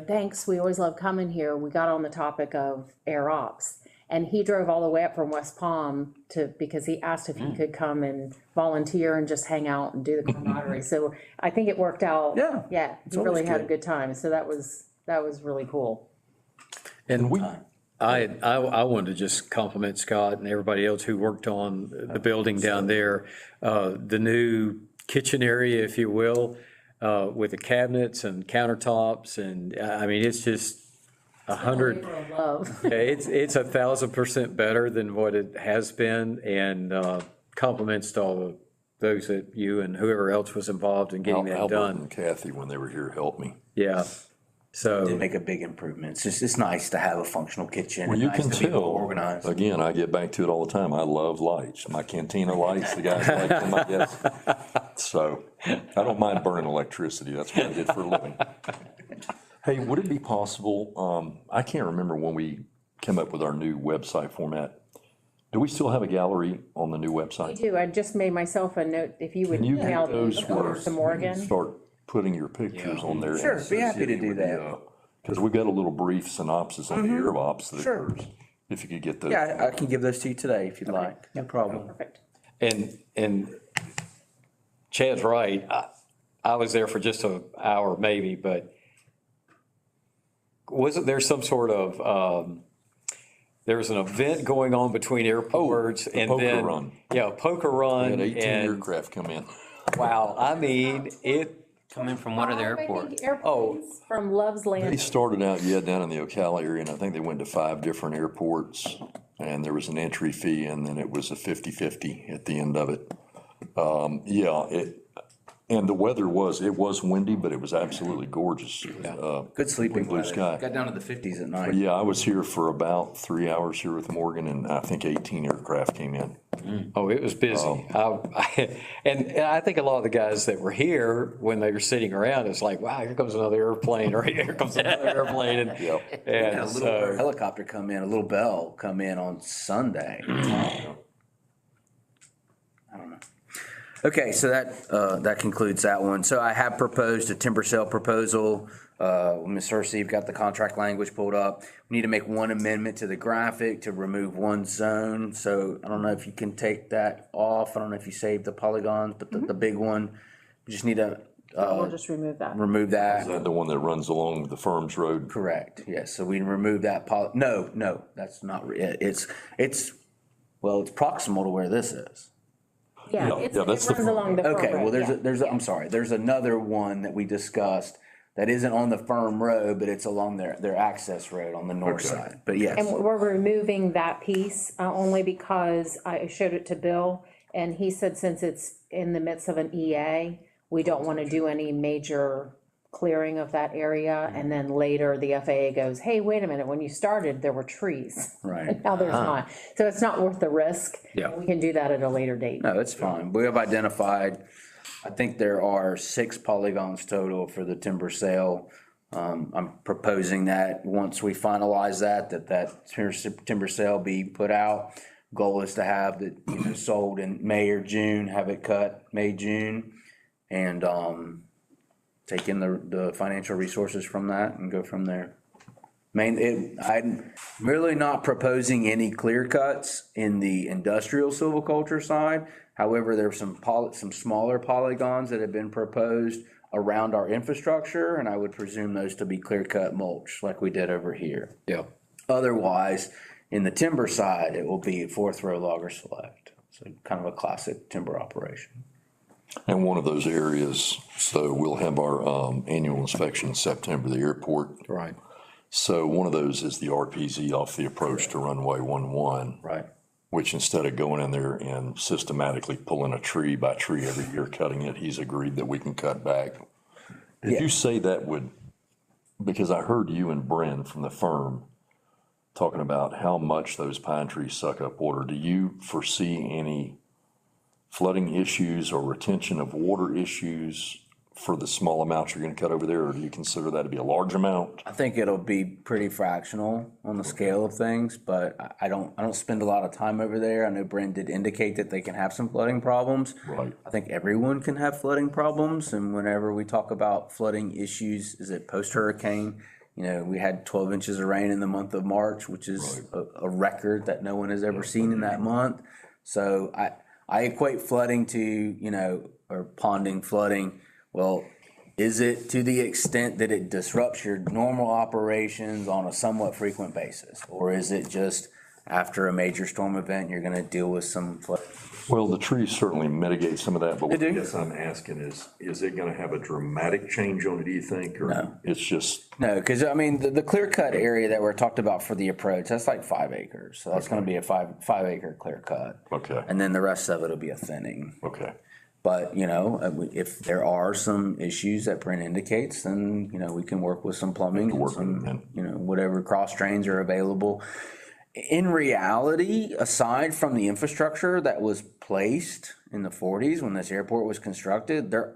thanks, we always love coming here, we got on the topic of Air Ops. And he drove all the way up from West Palm because he asked if he could come and volunteer and just hang out and do the camaraderie. So I think it worked out. Yeah. He really had a good time. So that was really cool. And I wanted to just compliment Scott and everybody else who worked on the building down there. The new kitchen area, if you will, with the cabinets and countertops, and I mean, it's just 100. It's 1,000% better than what it has been, and compliments to all of those that you and whoever else was involved in getting that Albert done. and Kathy, when they were here, helped me. Yeah. So Did make a big improvement. It's nice to have a functional kitchen. Well, and you nice can to be tell, organized. again, I get back to it all the time. I love lights. My cantina lights, the guys like them, I guess. So I don't mind burning electricity. That's what I did for a living. Hey, would it be possible, I can't remember when we came up with our new website format. Do we still have a gallery on the new I website? do. I just made myself a note, if you would Can you email get those these where over to Morgan. start putting your pictures on there? Sure, be happy to do that. Because we've got a little brief synopsis on the Air Ops that Sure. occurs. If you could get those. Yeah, I can give those to you today if you'd like. No problem. Perfect. And Chad's right. I was there for just an hour maybe, but wasn't there some sort of, there was an event going on between airports the and poker then. run. Yeah, a poker We run. had 18 and aircraft come in. wow, I mean, Coming from what other airport? I think airplanes from Love's They Landing. started out, down in the Ocala area, and I think they went to 5 different airports, and there was an entry fee, and then it was a 50-50 at the end of it. And the weather it was windy, but it was absolutely gorgeous. Good sleeping Blue weather. sky. Got down to the 50s at night. But yeah, I was here for about 3 hours here with Morgan, and I think 18 aircraft came in. oh, it was busy. And I think a lot of the guys that were here, when they were sitting around, it's like, wow, here comes another airplane, or here comes another airplane. And, Yep. Had and a little so, helicopter come in, a little Bell come in on Sunday. I don't know. Okay, so that concludes that one. So I have proposed a timber sale proposal. Ms. Hersey, you've got the contract language pulled up. We need to make one amendment to the graphic to remove one zone. So I don't know if you can take that off. I don't know if you saved the polygons, but the big one, we just need to We'll just remove that. remove that. Is that the one that runs along the Firms Road? Correct, yes, so we remove that no, that's not, it's proximal to where this is. Yeah, Yeah, it that's the runs along the. Okay, well, front, there's, yeah. I'm sorry, there's another one that we discussed that isn't on the firm road, but it's along their access road on the north Okay. side, but yes. And we're removing that piece only because I showed it to Bill, and he said since it's in the midst of an EA, we don't want to do any major clearing of that area, and then later the FAA goes, hey, wait a minute, when you started, there were trees. Right. And now there's not, so it's not worth the risk. Yeah. We can do that at a later date. No, it's fine. We have identified, I think there are 6 polygons total for the timber sale. I'm proposing that once we finalize that timber sale be put out. Goal is to have it, sold in May or June, have it cut May, June, and, take in the financial resources from that and go from there. I'm really not proposing any clear cuts in the industrial silviculture side. However, there's some smaller polygons that have been proposed around our infrastructure, and I would presume those to be clear cut mulch like we did over here. yeah. Otherwise, in the timber side, it will be fourth row logger select. So kind of a classic timber operation. And one of those areas, so we'll have our annual inspection in September, the airport. Right. So one of those is the RPZ off the approach to runway 11, Right. which instead of going in there and systematically pulling a tree by tree every year, cutting it, he's agreed that we can cut back. Did Yeah. you say that would, because I heard you and Bren from the firm talking about how much those pine trees suck up water. Do you foresee any flooding issues or retention of water issues for the small amounts you're gonna cut over there, or do you consider that to be a large amount? I think it'll be pretty fractional on the scale of things, but I don't spend a lot of time over there. I know Brent did indicate that they can have some flooding problems. Right. I think everyone can have flooding problems, and whenever we talk about flooding issues, is it post-hurricane? You know, we had 12 inches of rain in the month of March, which is a record that no one has ever seen in that month. So I equate flooding to, you know, or ponding flooding. Well, is it to the extent that it disrupts your normal operations on a somewhat frequent basis? Or is it just after a major storm event, you're gonna deal with some flood? Well, the trees certainly mitigate some of that, but what They I do. guess I'm asking is it gonna have a dramatic change on it, do you think? Or No. it's just, No, because I mean, the clear cut area that we're talked about for the approach, that's like 5 acres. So that's gonna be a five acre clear cut. okay, And then the rest of it will be a thinning. okay. But, you know, if there are some issues that Brent indicates, then, you know, we can work with some plumbing and Work with it, some, you know, whatever cross drains are available. In reality, aside from the infrastructure that was placed in the 40s when this airport was constructed, there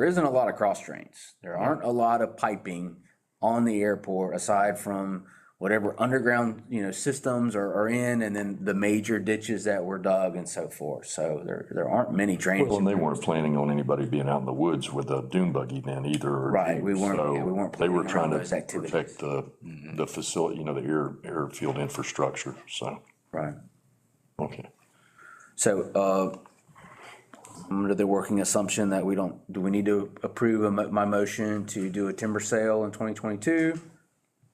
isn't a lot of cross drains. There aren't a lot of piping on the airport aside from whatever underground, you know, systems are in, and then the major ditches that were dug and so forth. So there aren't many drainage. Well, and they weren't planning on anybody being out in the woods with a dune buggy then either. Right, we weren't- So yeah, we weren't They were planning trying around those to activities. protect the facility, you know, the airfield infrastructure, so, Right. okay. So, I'm under the working assumption that do we need to approve my motion to do a timber sale in 2022?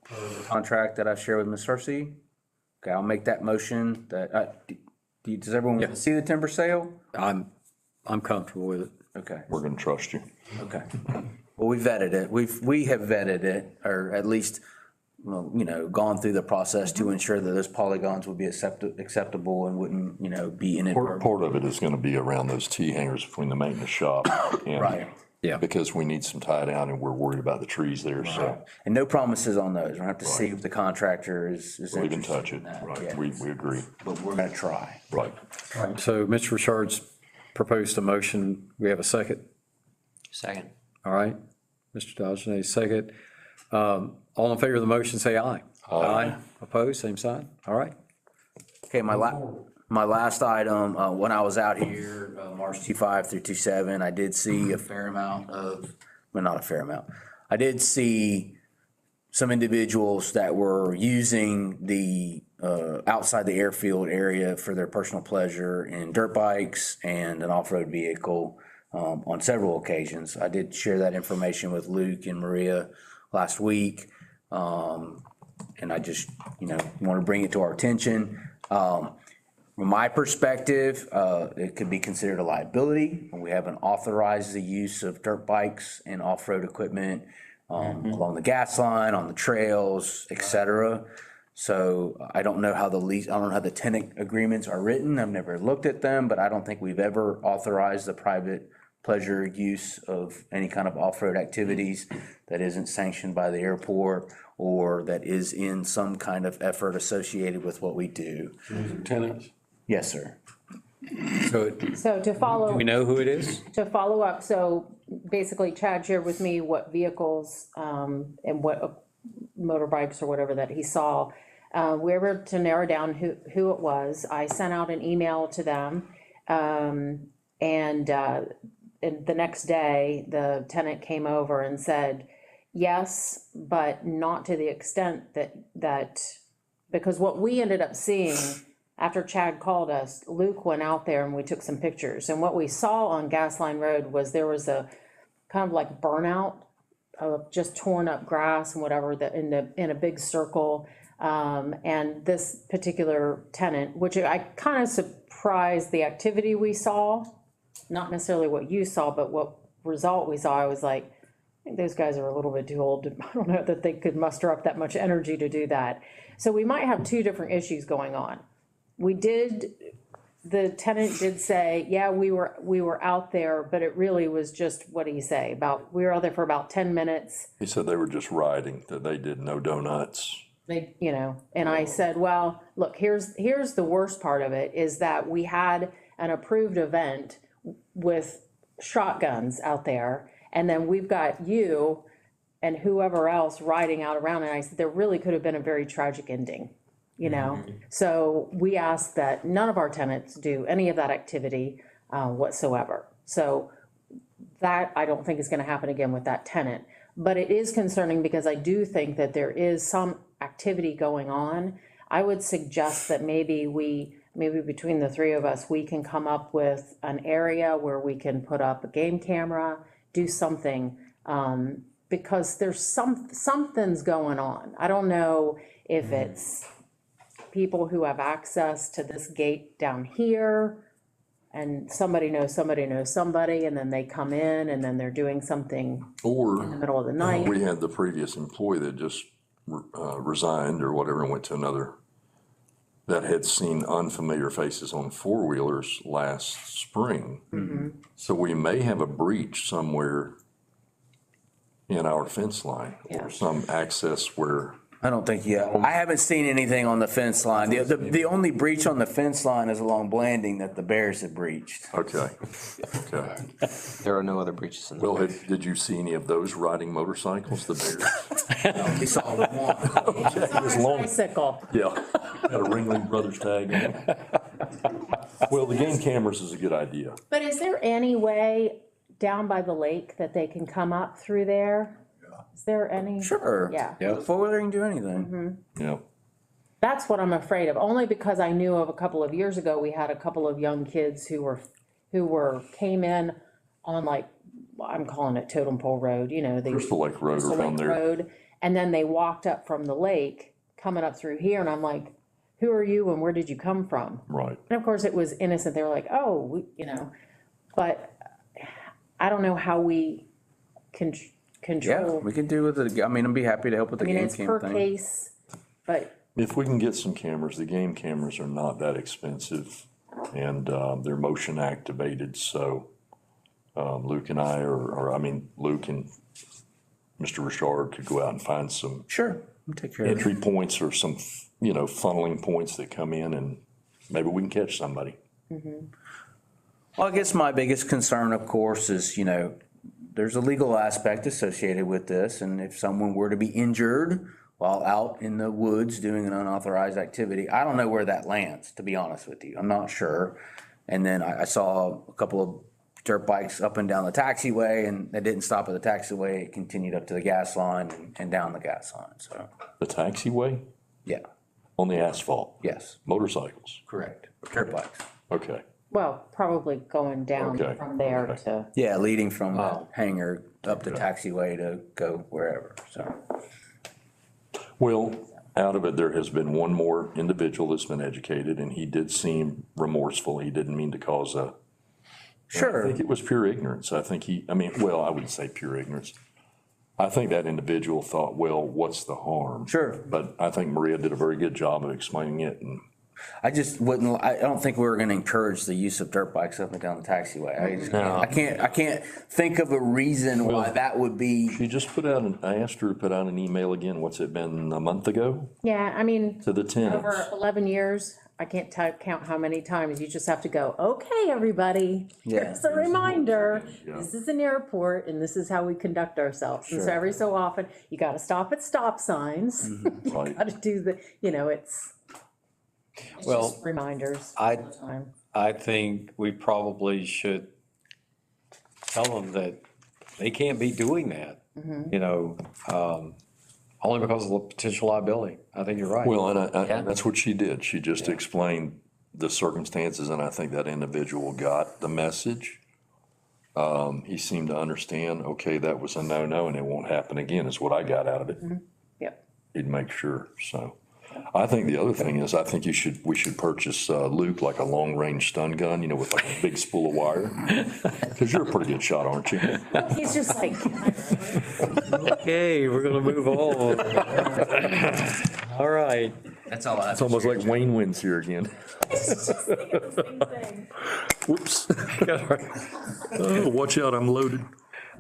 The contract that I shared with Ms. Cersei? Okay, I'll make that motion that, does everyone want to see the timber sale? I'm comfortable with it. Okay, We're gonna trust you. okay. Well, we vetted it. We have vetted it, or at least, well, you know, gone through the process to ensure that those polygons would be acceptable and wouldn't, you know, be inadvertent. Part of it is gonna be around those T-hangers between the maintenance shop and. Right. Yeah. Because we need some tie down and we're worried about the trees there, so And no promises on those. We're gonna have to see if the contractor is we'll even interested touch in it, that. right, Yeah. we agree, But we're gonna try. right. So Mr. Richards proposed a motion. We have a second. Second. All right. Mr. Dodgenay, second. All in favor of the motion, say aye. Aye. Opposed, same sign. All right. Okay, my last item, when I was out here, March 25 through 27, I did see a fair amount of, well, not a fair amount. I did see some individuals that were using the, outside the airfield area for their personal pleasure in dirt bikes and an off-road vehicle, on several occasions. I did share that information with Luke and Maria last week. And I just, you know, want to bring it to our attention. From my perspective, it could be considered a liability. We haven't authorized the use of dirt bikes and off-road equipment along the gas line, on the trails, et cetera. So I don't know how the tenant agreements are written. I've never looked at them, but I don't think we've ever authorized the private pleasure use of any kind of off-road activities that isn't sanctioned by the airport or that is in some kind of effort associated with what we do. Tenants? Yes, sir. So So to follow. we know who it is? To follow up, so basically Chad shared with me what vehicles, and what motorbikes or whatever that he saw. We were able to narrow down who it was. I sent out an email to them. And the next day, the tenant came over and said, yes, but not to the extent that, because what we ended up seeing after Chad called us, Luke went out there and we took some pictures. And what we saw on Gasline Road was there was a kind of like burnout of just torn up grass and whatever in a big circle. And this particular tenant, which I kind of surprised the activity we saw, not necessarily what you saw, but what result we saw, I was like, I think those guys are a little bit too old. I don't know that they could muster up that much energy to do that. So we might have two different issues going on. The tenant did say, yeah, we were out there, but it really was just, what did he say? We were out there for about 10 minutes. He said they were just riding, that they did no donuts. They, and I said, well, look, here's the worst part of it, is that we had an approved event with shotguns out there, and then we've got you and whoever else riding out around, and I said, there really could have been a very tragic ending, So we asked that none of our tenants do any of that activity whatsoever. So that, I don't think is gonna happen again with that tenant. But it is concerning because I do think that there is some activity going on. I would suggest that maybe between the three of us, we can come up with an area where we can put up a game camera, do something, because there's something's going on. I don't know if it's people who have access to this gate down here, and somebody knows somebody, and then they come in, and then they're doing something Or in the middle of the night. we had the previous employee that just resigned or whatever and went to another, that had seen unfamiliar faces on four-wheelers last spring. So we may have a breach somewhere in our fence line, or some access where. I don't think, I haven't seen anything on the fence line. The only breach on the fence line is along Blanding that the Bears have breached. Okay. There are no other breaches in the. Well, did you see any of those riding motorcycles, the Bears? We saw one. Bicycle. Yeah, got a Ringling Brothers tag on it. Well, the game cameras is a good idea. But is there any way down by the lake that they can come up through there? Is there any? Sure. Yeah. Four-wheeler can do anything. Yeah. That's what I'm afraid of, only because I knew of a couple of years ago, we had a couple of young kids who came in on, like, I'm calling it Totem Pole Road, the Crystal Lake Road Crystal around Lake there. Road, and then they walked up from the lake, coming up through here, and I'm like, who are you and where did you come from? Right. And of course, it was innocent. They were like, oh, but I don't know how we can Yeah, control. we can do with it. I'd be happy to help with the game It's per cam thing. case, but If we can get some cameras, the game cameras are not that expensive, and they're motion activated, so Luke and I, Luke and Mr. Richard could go out and find some Sure, we'll take care of it. entry points or some, funneling points that come in, and maybe we can catch somebody. Well, I guess my biggest concern, of course, is, there's a legal aspect associated with this, and if someone were to be injured while out in the woods doing an unauthorized activity, I don't know where that lands, to be honest with you. I'm not sure. And then I saw a couple of dirt bikes up and down the taxiway, and they didn't stop at the taxiway. It continued up to the gas line and down the gas line, so, The taxiway yeah, on the asphalt, yes, motorcycles, correct. Dirt bikes. okay. well, probably going down Okay, from there okay. to. Yeah, leading from the hangar up the taxiway to go wherever, so. Well, out of it, there has been one more individual that's been educated, and he did seem remorseful. He didn't mean to cause I think it was pure ignorance. I think I wouldn't say pure ignorance. I think that individual thought, well, what's the harm? Sure. But I think Maria did a very good job of explaining it, and I just wouldn't, I don't think we're gonna encourage the use of dirt bikes up and down the taxiway. I can't think of a reason why that would be. she just I asked her to put out an email again, what's it been, a month ago? Yeah, To the tenants. over 11 years, I can't count how many times, you just have to go, okay, everybody, here's a reminder, this is an airport, and this is how we conduct ourselves. And so every so often, you gotta stop at stop signs. You Right. gotta do it's Well, just reminders I- all the time. I think we probably should tell them that they can't be doing that, only because of the potential liability. I think you're right. Well, and that's what she did. She just explained the circumstances, and I think that individual got the message. He seemed to understand, okay, that was a no-no and it won't happen again, is what I got out of it. Yep. He'd make sure, so. I think the other thing is, I think we should purchase, Luke, like a long-range stun gun, you know, with like a big spool of wire. Because you're a pretty good shot, aren't you? He's just like, Okay, we're gonna move on. All right. That's all I have. It's almost like Wayne wins here again. Whoops. Oh, watch out, I'm loaded.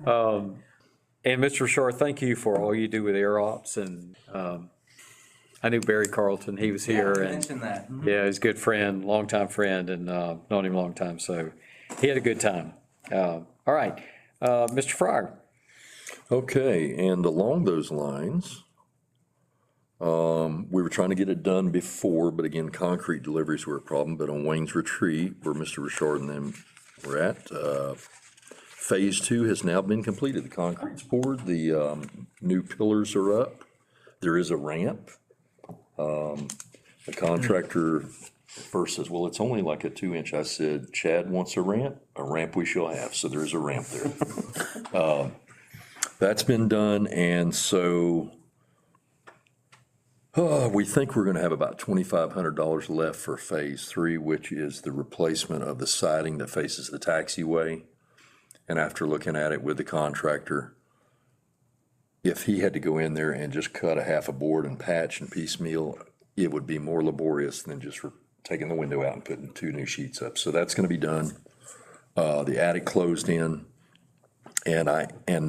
And Mr. Shar, thank you for all you do with Air Ops, and I knew Barry Carlton, he was here, and Mention that. yeah, he's a good friend, longtime friend, and known him a long time, so he had a good time. All right, Mr. Fryer. Okay, and along those lines, we were trying to get it done before, but again, concrete deliveries were a problem. But on Wayne's Retreat, where Mr. Richard and them were at, phase 2 has now been completed. The concrete's poured, the new pillars are up. There is a ramp. The contractor first says, well, it's only like a 2-inch. I said, Chad wants a ramp we shall have. So there is a ramp there. That's been done, and so we think we're gonna have about $2,500 left for phase 3, which is the replacement of the siding that faces the taxiway. And after looking at it with the contractor, if he had to go in there and just cut a half a board and patch and piecemeal, it would be more laborious than just taking the window out and putting 2 new sheets up. So that's gonna be done. The attic closed in, and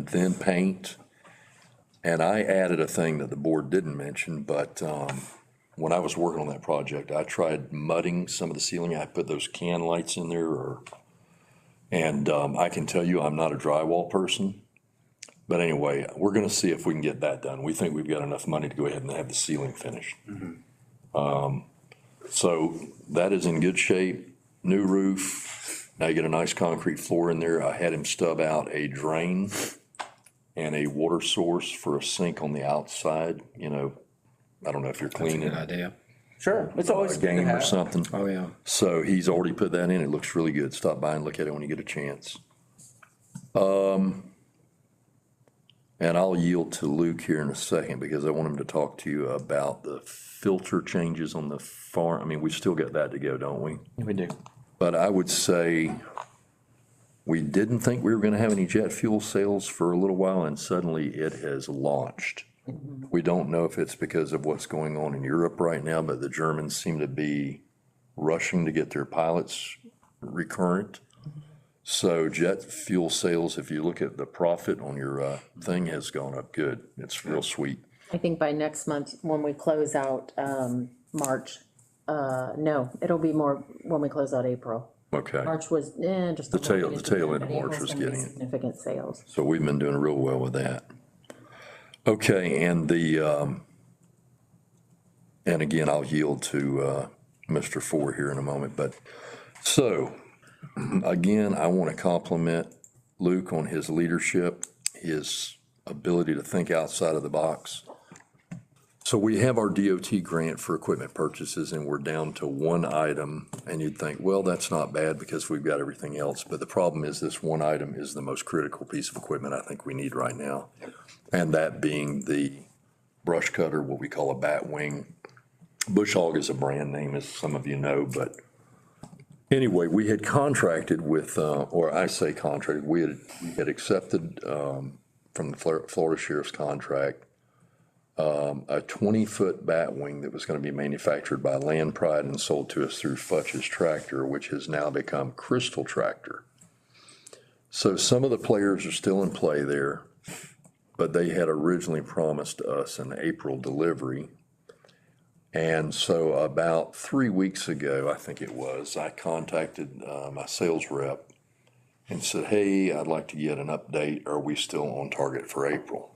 then paint. And I added a thing that the board didn't mention, but when I was working on that project, I tried mudding some of the ceiling. I put those can lights in there, and I can tell you I'm not a drywall person. But anyway, we're gonna see if we can get that done. We think we've got enough money to go ahead and have the ceiling finished. So that is in good shape. New roof. Now you get a nice concrete floor in there. I had him stub out a drain and a water source for a sink on the outside, you know. I don't know if you're cleaning idea. Sure, it's always a good to game or have. something. Oh, yeah. So he's already put that in. It looks really good. Stop by and look at it when you get a chance. And I'll yield to Luke here in a second because I want him to talk to you about the filter changes on the farm. I mean, we still got that to go, don't we? We do. But I would say we didn't think we were gonna have any jet fuel sales for a little while, and suddenly it has launched. We don't know if it's because of what's going on in Europe right now, but the Germans seem to be rushing to get their pilots recurrent. So jet fuel sales, if you look at the profit on your thing, has gone up good. It's real sweet. I think by next month, when we close out March, no, it'll be more when we close out April. Okay. March was, just. The tail end of but March April's was gonna be getting it. Significant sales. So we've been doing real well with that. Okay, and and again, I'll yield to Mr. Ford here in a moment, but, so, again, I want to compliment Luke on his leadership, his ability to think outside of the box. So we have our DOT grant for equipment purchases, and we're down to one item, and you'd think, well, that's not bad because we've got everything else. But the problem is this one item is the most critical piece of equipment I think we need right now. And that being the brush cutter, what we call a bat wing. Bush Hog is a brand name, as some of you know, but anyway, we had contracted with, or I say contracted, we had accepted from the Florida Sheriff's contract a 20-foot bat wing that was going to be manufactured by Land Pride and sold to us through Futch's Tractor, which has now become Crystal Tractor. So some of the players are still in play there, but they had originally promised us an April delivery. And so about 3 weeks ago, I think it was, I contacted my sales rep and said, hey, I'd like to get an update. Are we still on target for April?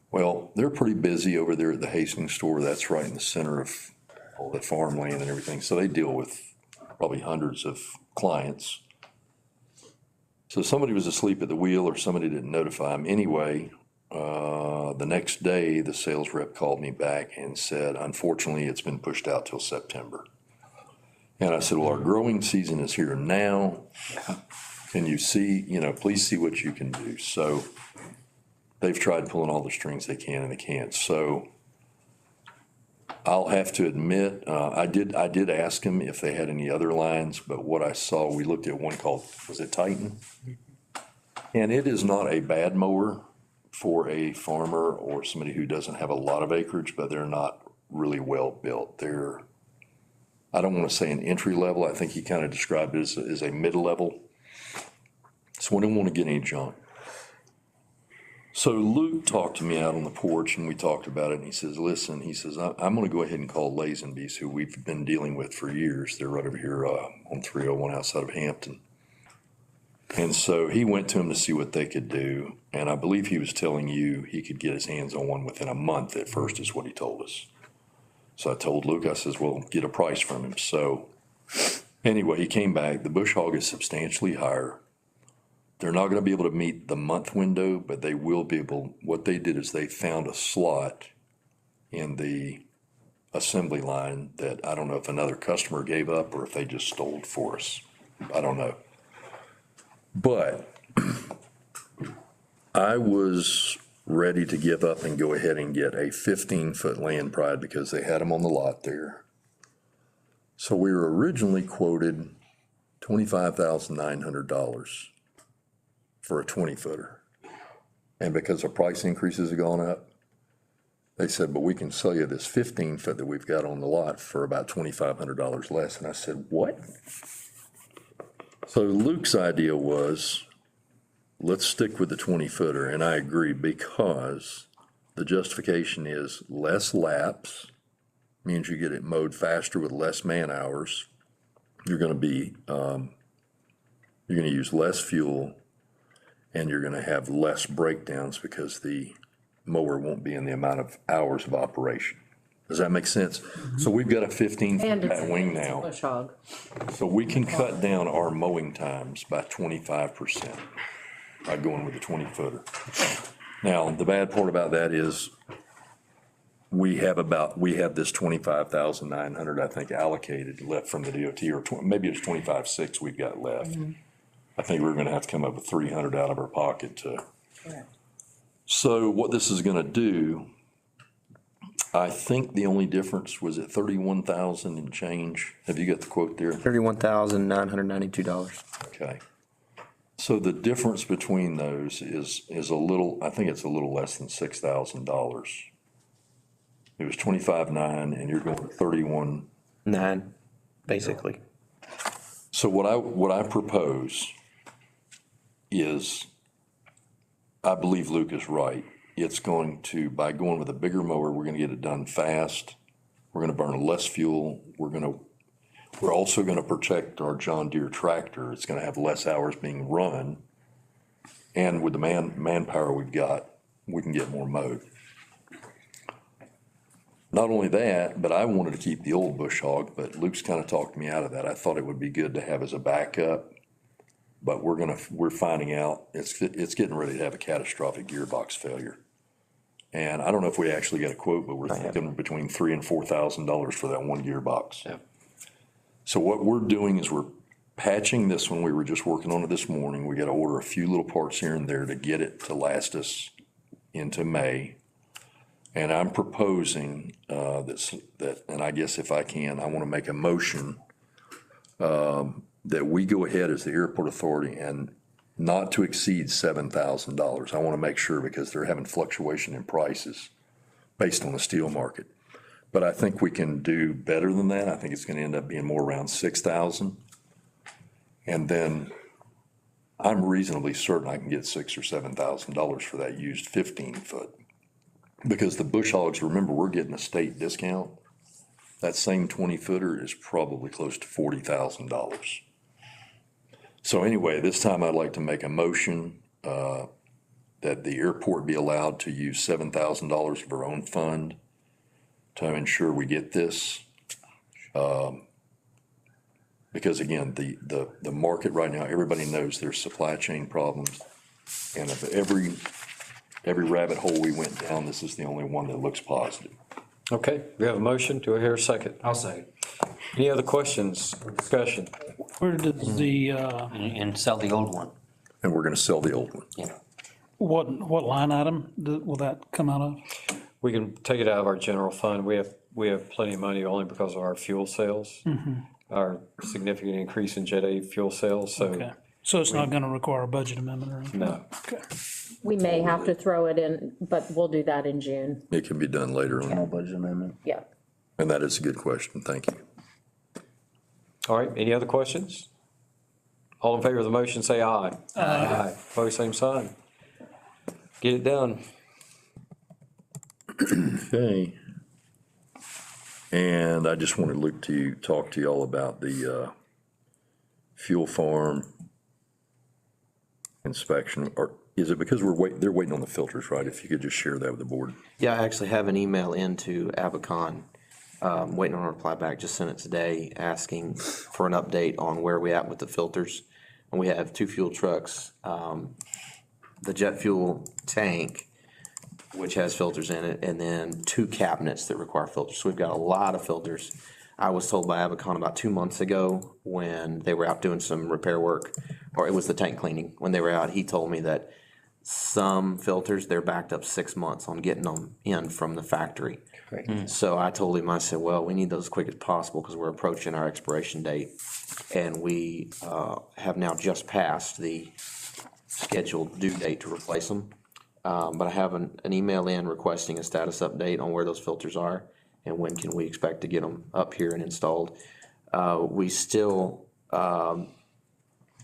Well, they're pretty busy over there at the Hastings store. That's right in the center of all the farmland and everything. So they deal with probably hundreds of clients. So somebody was asleep at the wheel or somebody didn't notify them. Anyway, the next day, the sales rep called me back and said, unfortunately, it's been pushed out till September. And I said, well, our growing season is here now. Can you see, please see what you can do. So they've tried pulling all the strings they can and they can't. So I'll have to admit, I did ask him if they had any other lines, but what I saw, we looked at one called, was it Titan? And it is not a bad mower for a farmer or somebody who doesn't have a lot of acreage, but they're not really well built. They're, I don't want to say an entry level. I think he kind of described it as a mid-level. So we don't want to get any junk. So Luke talked to me out on the porch and we talked about it, and he says, listen, he says, I'm going to go ahead and call Lazenby's, who we've been dealing with for years. They're right over here on 301 outside of Hampton. And so he went to him to see what they could do. And I believe he was telling you he could get his hands on one within a month at first, is what he told us. So I told Luke, I says, well, get a price from him. So anyway, he came back. The bush hog is substantially higher. They're not going to be able to meet the month window, but they will be able, what they did is they found a slot in the assembly line that I don't know if another customer gave up or if they just stole it for us. I don't know. But I was ready to give up and go ahead and get a 15-foot land pride because they had them on the lot there. So we were originally quoted $25,900 for a 20-footer. And because the price increases have gone up, they said, but we can sell you this 15-foot that we've got on the lot for about $2,500 less. And I said, what? So Luke's idea was, let's stick with the 20-footer. And I agree, because the justification is less laps, means you get it mowed faster with less man hours. You're going to be, you're going to use less fuel, and you're going to have less breakdowns because the mower won't be in the amount of hours of operation. Does that make sense? So we've got a 15-foot bat wing now. Bush hog. So we can cut down our mowing times by 25% by going with a 20-footer. Now, the bad part about that is we have this 25,900, I think, allocated left from the DOT, or maybe it's 25.6 we've got left. I think we're gonna have to come up with 300 out of our pocket to. Correct. So what this is gonna do, I think the only difference was at 31,000 and change. Have you got the quote there? $31,992. Okay. So the difference between those is a little, I think it's a little less than $6,000. It was 25.9 and you're going to 31. 9, basically. So what I propose is, I believe Luke is right. It's going to, by going with a bigger mower, we're gonna get it done fast. We're gonna burn less fuel. We're also gonna protect our John Deere tractor. It's gonna have less hours being run. And with the manpower we've got, we can get more mowed. Not only that, but I wanted to keep the old bush hog, but Luke's kind of talked me out of that. I thought it would be good to have as a backup. But we're finding out it's getting ready to have a catastrophic gearbox failure. And I don't know if we actually got a quote, but we're thinking between $3,000 and $4,000 for that one gearbox. Yeah. So what we're doing is we're patching this one. We were just working on it this morning. We got to order a few little parts here and there to get it to last us into May. And I'm proposing that, and I guess if I can, I want to make a motion that we go ahead as the airport authority and not to exceed $7,000. I want to make sure, because they're having fluctuation in prices based on the steel market. But I think we can do better than that. I think it's going to end up being more around 6,000. And then I'm reasonably certain I can get $6,000 or $7,000 for that used 15-foot. Because the bush hogs, remember, we're getting a state discount. That same 20-footer is probably close to $40,000. So anyway, this time I'd like to make a motion that the airport be allowed to use $7,000 of our own fund to ensure we get this. Because again, the market right now, everybody knows there's supply chain problems. And if every rabbit hole we went down, this is the only one that looks positive. Okay, we have a motion. Do I hear a second? I'll say. Any other questions or discussion? Where does the, And sell the old one. And we're gonna sell the old one. Yeah. what line item will that come out of? We can take it out of our general fund. We have we have plenty of money only because of our fuel sales. Our significant increase in Jet A fuel sales, so Okay, so it's not gonna require a budget amendment or anything? no. Okay. We may have to throw it in, but we'll do that in June. It can be done later on, Small budget amendment. Yeah. and that is a good question, thank you. All right, any other questions? All in favor of the motion, say aye. Aye. Opposed, same sign. Get it done. Okay. And I just wanted to talk to y'all about the fuel farm inspection, or is it because they're waiting on the filters, right? If you could just share that with the board. Yeah, I actually have an email into Abacon, waiting on a reply back, just sent it today, asking for an update on where we at with the filters. And we have 2 fuel trucks, the jet fuel tank, which has filters in it, and then 2 cabinets that require filters. So we've got a lot of filters. I was told by Abacon about 2 months ago when they were out doing some repair work, or it was the tank cleaning. When they were out, he told me that some filters, they're backed up 6 months on getting them in from the factory. So I told him, I said, well, we need those as quick as possible because we're approaching our expiration date. And we have now just passed the scheduled due date to replace them. But I have an email in requesting a status update on where those filters are and when can we expect to get them up here and installed. We still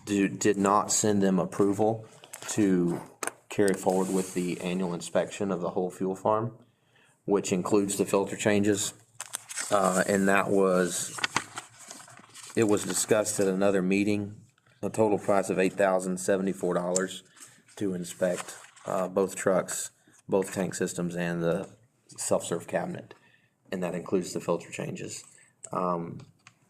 did not send them approval to carry forward with the annual inspection of the whole fuel farm, which includes the filter changes. And it was discussed at another meeting, a total price of $8,074 to inspect both trucks, both tank systems, and the self-serve cabinet. And that includes the filter changes. And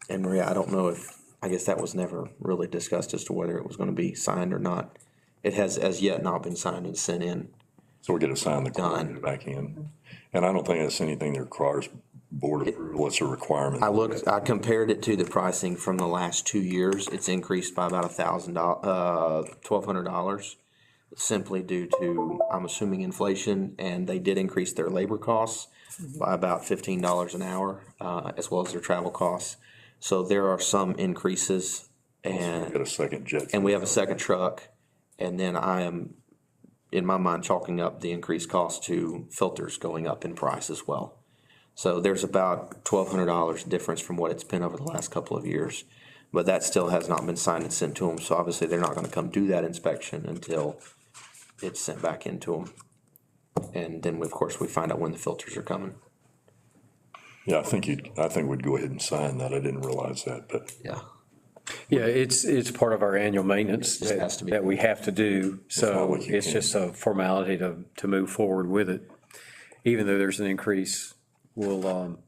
Maria, I don't know I guess that was never really discussed as to whether it was going to be signed or not. It has as yet not been signed and sent in. So we're gonna sign the Done. code back in. And I don't think that's anything that requires board approval, it's a requirement. I compared it to the pricing from the last 2 years. It's increased by about $1,200, simply due to, I'm assuming, inflation, and they did increase their labor costs by about $15 an hour, as well as their travel costs. So there are some increases, Got a second jet. and we have a second truck, and then I am, in my mind, chalking up the increased cost to filters going up in price as well. So there's about $1,200 difference from what it's been over the last couple of years. But that still has not been signed and sent to them, so obviously they're not gonna come do that inspection until it's sent back into them. And then, of course, we find out when the filters are coming. Yeah, I think we'd go ahead and sign that. I didn't realize that, but Yeah. Yeah, it's part of our annual maintenance Just has to be. that we have to do, not so what you it's can. just a formality to move forward with it. Even though there's an increase, we'll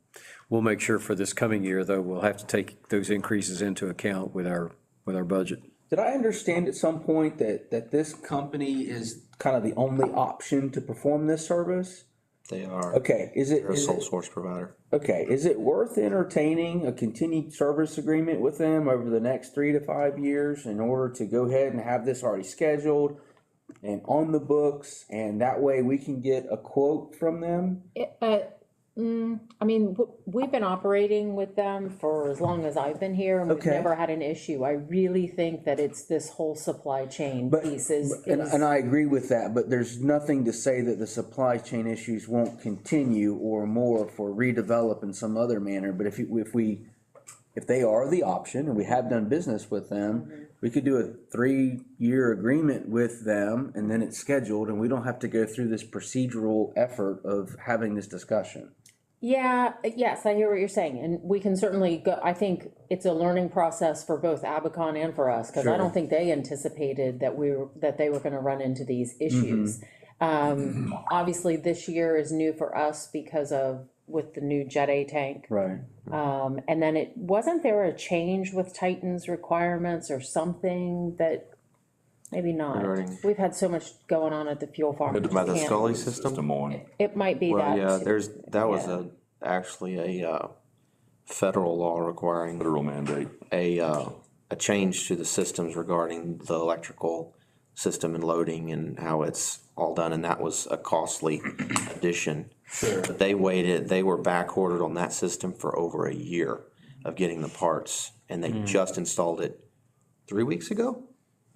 make sure for this coming year, though, we'll have to take those increases into account with our budget. Did I understand at some point that this company is kind of the only option to perform this service? They are. Okay, They're a sole source provider. okay, is it worth entertaining a continued service agreement with them over the next 3 to 5 years in order to go ahead and have this already scheduled and on the books, and that way we can get a quote from them? I mean, we've been operating with them for as long as I've been here, and we've Okay. never had an issue. I really think that it's this whole supply chain piece And I agree with that, but there's nothing to say that the supply chain issues won't continue or more for redevelop in some other manner. But if they are the option, and we have done business with them, we could do a 3-year agreement with them, and then it's scheduled, and we don't have to go through this procedural effort of having this discussion. Yeah, yes, I hear what you're saying, and we can certainly go, I think it's a learning process for both Abacon and for us, because I don't think they anticipated that they were gonna run into these issues. Obviously, this year is new for us because with the new Jet A tank. Right. And then wasn't there a change with Titan's requirements or something that, maybe not? Regarding- We've had so much going on at the fuel farm. I just By the can't- Scully system? system on. It might be Well, that. yeah, that was yeah. actually a federal law requiring Federal mandate. a change to the systems regarding the electrical system and loading and how it's all done, and that was a costly addition. Sure. But they were back ordered on that system for over a year of getting the parts, and they just installed it 3 weeks ago?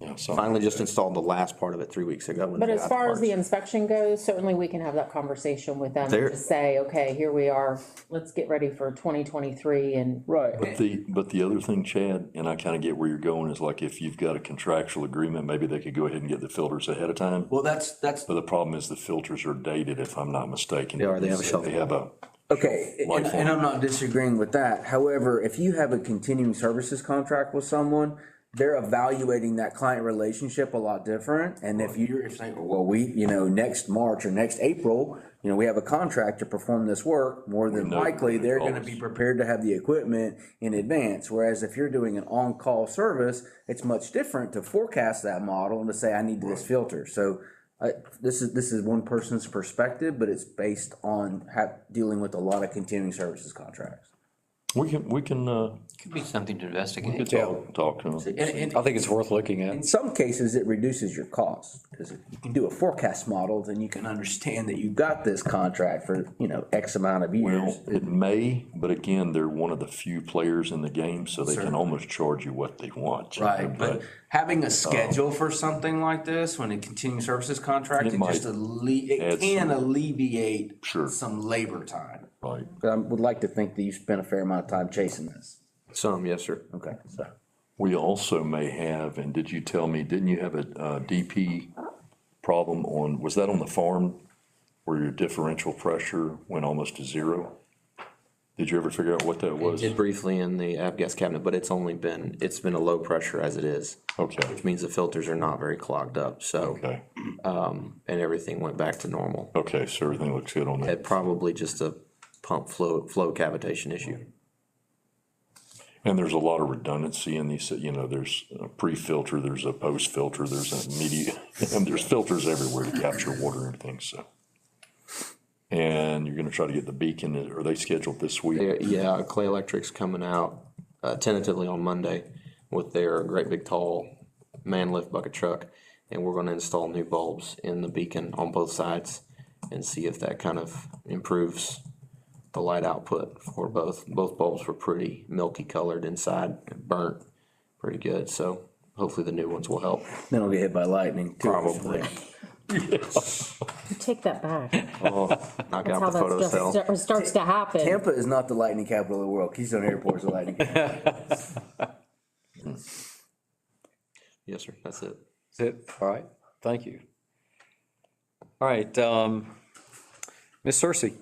Yeah, so Finally just installed the last part of it 3 weeks ago. when But they as got far as the parts. inspection goes, certainly we can have that conversation with them There- and just say, okay, here we are, let's get ready for 2023 and. Right. But the other thing, Chad, and I kind of get where you're going, is like if you've got a contractual agreement, maybe they could go ahead and get the filters ahead of time. Well, that's, But the problem is the filters are dated, if I'm not mistaken. They are, they have a shelf They have a. okay, life and on I'm not disagreeing with that. However, if you have a continuing services contract with someone, they're evaluating that client relationship a lot different. And if you're saying, well, next March or next April, we have a contract to perform this work, more than know likely, they're gonna always. be prepared to have the equipment in advance. Whereas if you're doing an on-call service, it's much different to forecast that model and to say, I need this filter. So this is one person's perspective, but it's based on dealing with a lot of continuing services contracts. We can Could be something to investigate. talk to them. And I think it's worth looking in at. some cases, it reduces your costs, because if you can do a forecast model, then you can understand that you've got this contract for, X amount of years. Well, it may, but again, they're one of the few players in the game, so they can almost charge you what they want. Right, but having a schedule for something like this, when a continuing services contract, It it just it add can some- alleviate Sure. some labor time. Right. I would like to think that you spent a fair amount of time chasing this. Some, yes, sir. Okay, so. We also may have, and did you tell me, didn't you have a DP problem was that on the farm where your differential pressure went almost to zero? Did you ever figure out what that was? Did briefly in the avgas cabinet, but it's been a low pressure as it is. Okay, Which means the filters are not very clogged up, so, okay, and everything went back to normal. okay, so everything looks good on that. Had probably just a pump flow cavitation issue. And there's a lot of redundancy in these, there's a pre-filter, there's a post-filter, there's a media, and there's filters everywhere to capture water and everything, so. And you're gonna try to get the beacon, are they scheduled this week? Yeah, Clay Electric's coming out tentatively on Monday with their great big tall man lift bucket truck. And we're gonna install new bulbs in the beacon on both sides and see if that kind of improves the light output for both. Both bulbs were pretty milky colored inside, burnt pretty good. So hopefully the new ones will help. Then I'll get hit by lightning too. Probably. You take that back. Knock That's out how the that photo stuff cell. starts to happen. Tampa is not the lightning capital of the world. Keystone Airport is the lightning capital. Yes, sir. That's it. That's it? All right, thank you. All right, Ms. Cersei.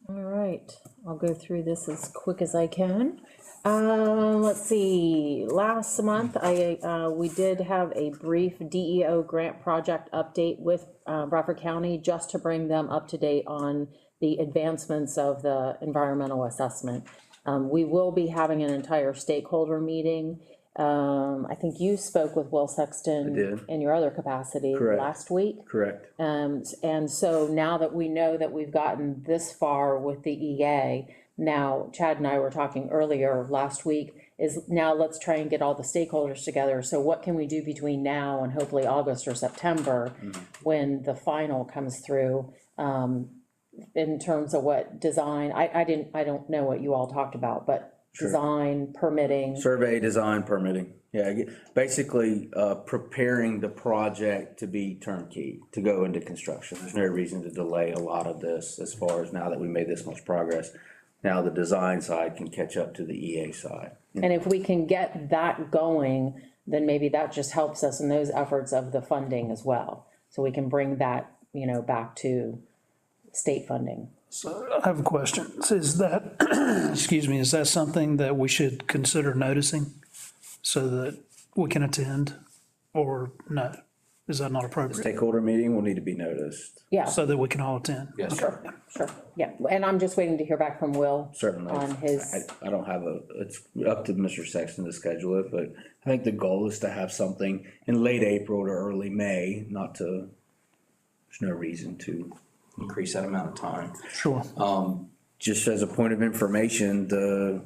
All right, I'll go through this as quick as I can. Let's see, last month, we did have a brief DEO grant project update with Bradford County, just to bring them up to date on the advancements of the environmental assessment. We will be having an entire stakeholder meeting. I think you spoke with Will Sexton did. in your other capacity Correct. last week. Correct. And so now that we know that we've gotten this far with the EA, now Chad and I were talking earlier last week, is now let's try and get all the stakeholders together. So what can we do between now and hopefully August or September, when the final comes through, in terms of what design, I don't know what you all talked about, but design, permitting. Survey, design, permitting. Yeah, basically, preparing the project to be turnkey, to go into construction. There's no reason to delay a lot of this, as far as now that we made this much progress. Now the design side can catch up to the EA side. And if we can get that going, then maybe that just helps us in those efforts of the funding as well. So we can bring that, back to state funding. So I have a question. Is that, excuse me, is that something that we should consider noticing so that we can attend, or no? Is that not appropriate? Stakeholder meeting will need to be noticed. Yeah, So that we can all attend? Yes, sure, yeah. And I'm just waiting to hear back from Will. certainly. On his, I don't have it's up to Mr. Sexton to schedule it, but I think the goal is to have something in late April to early May, there's no reason to increase that amount of time. Sure. Just as a point of information, the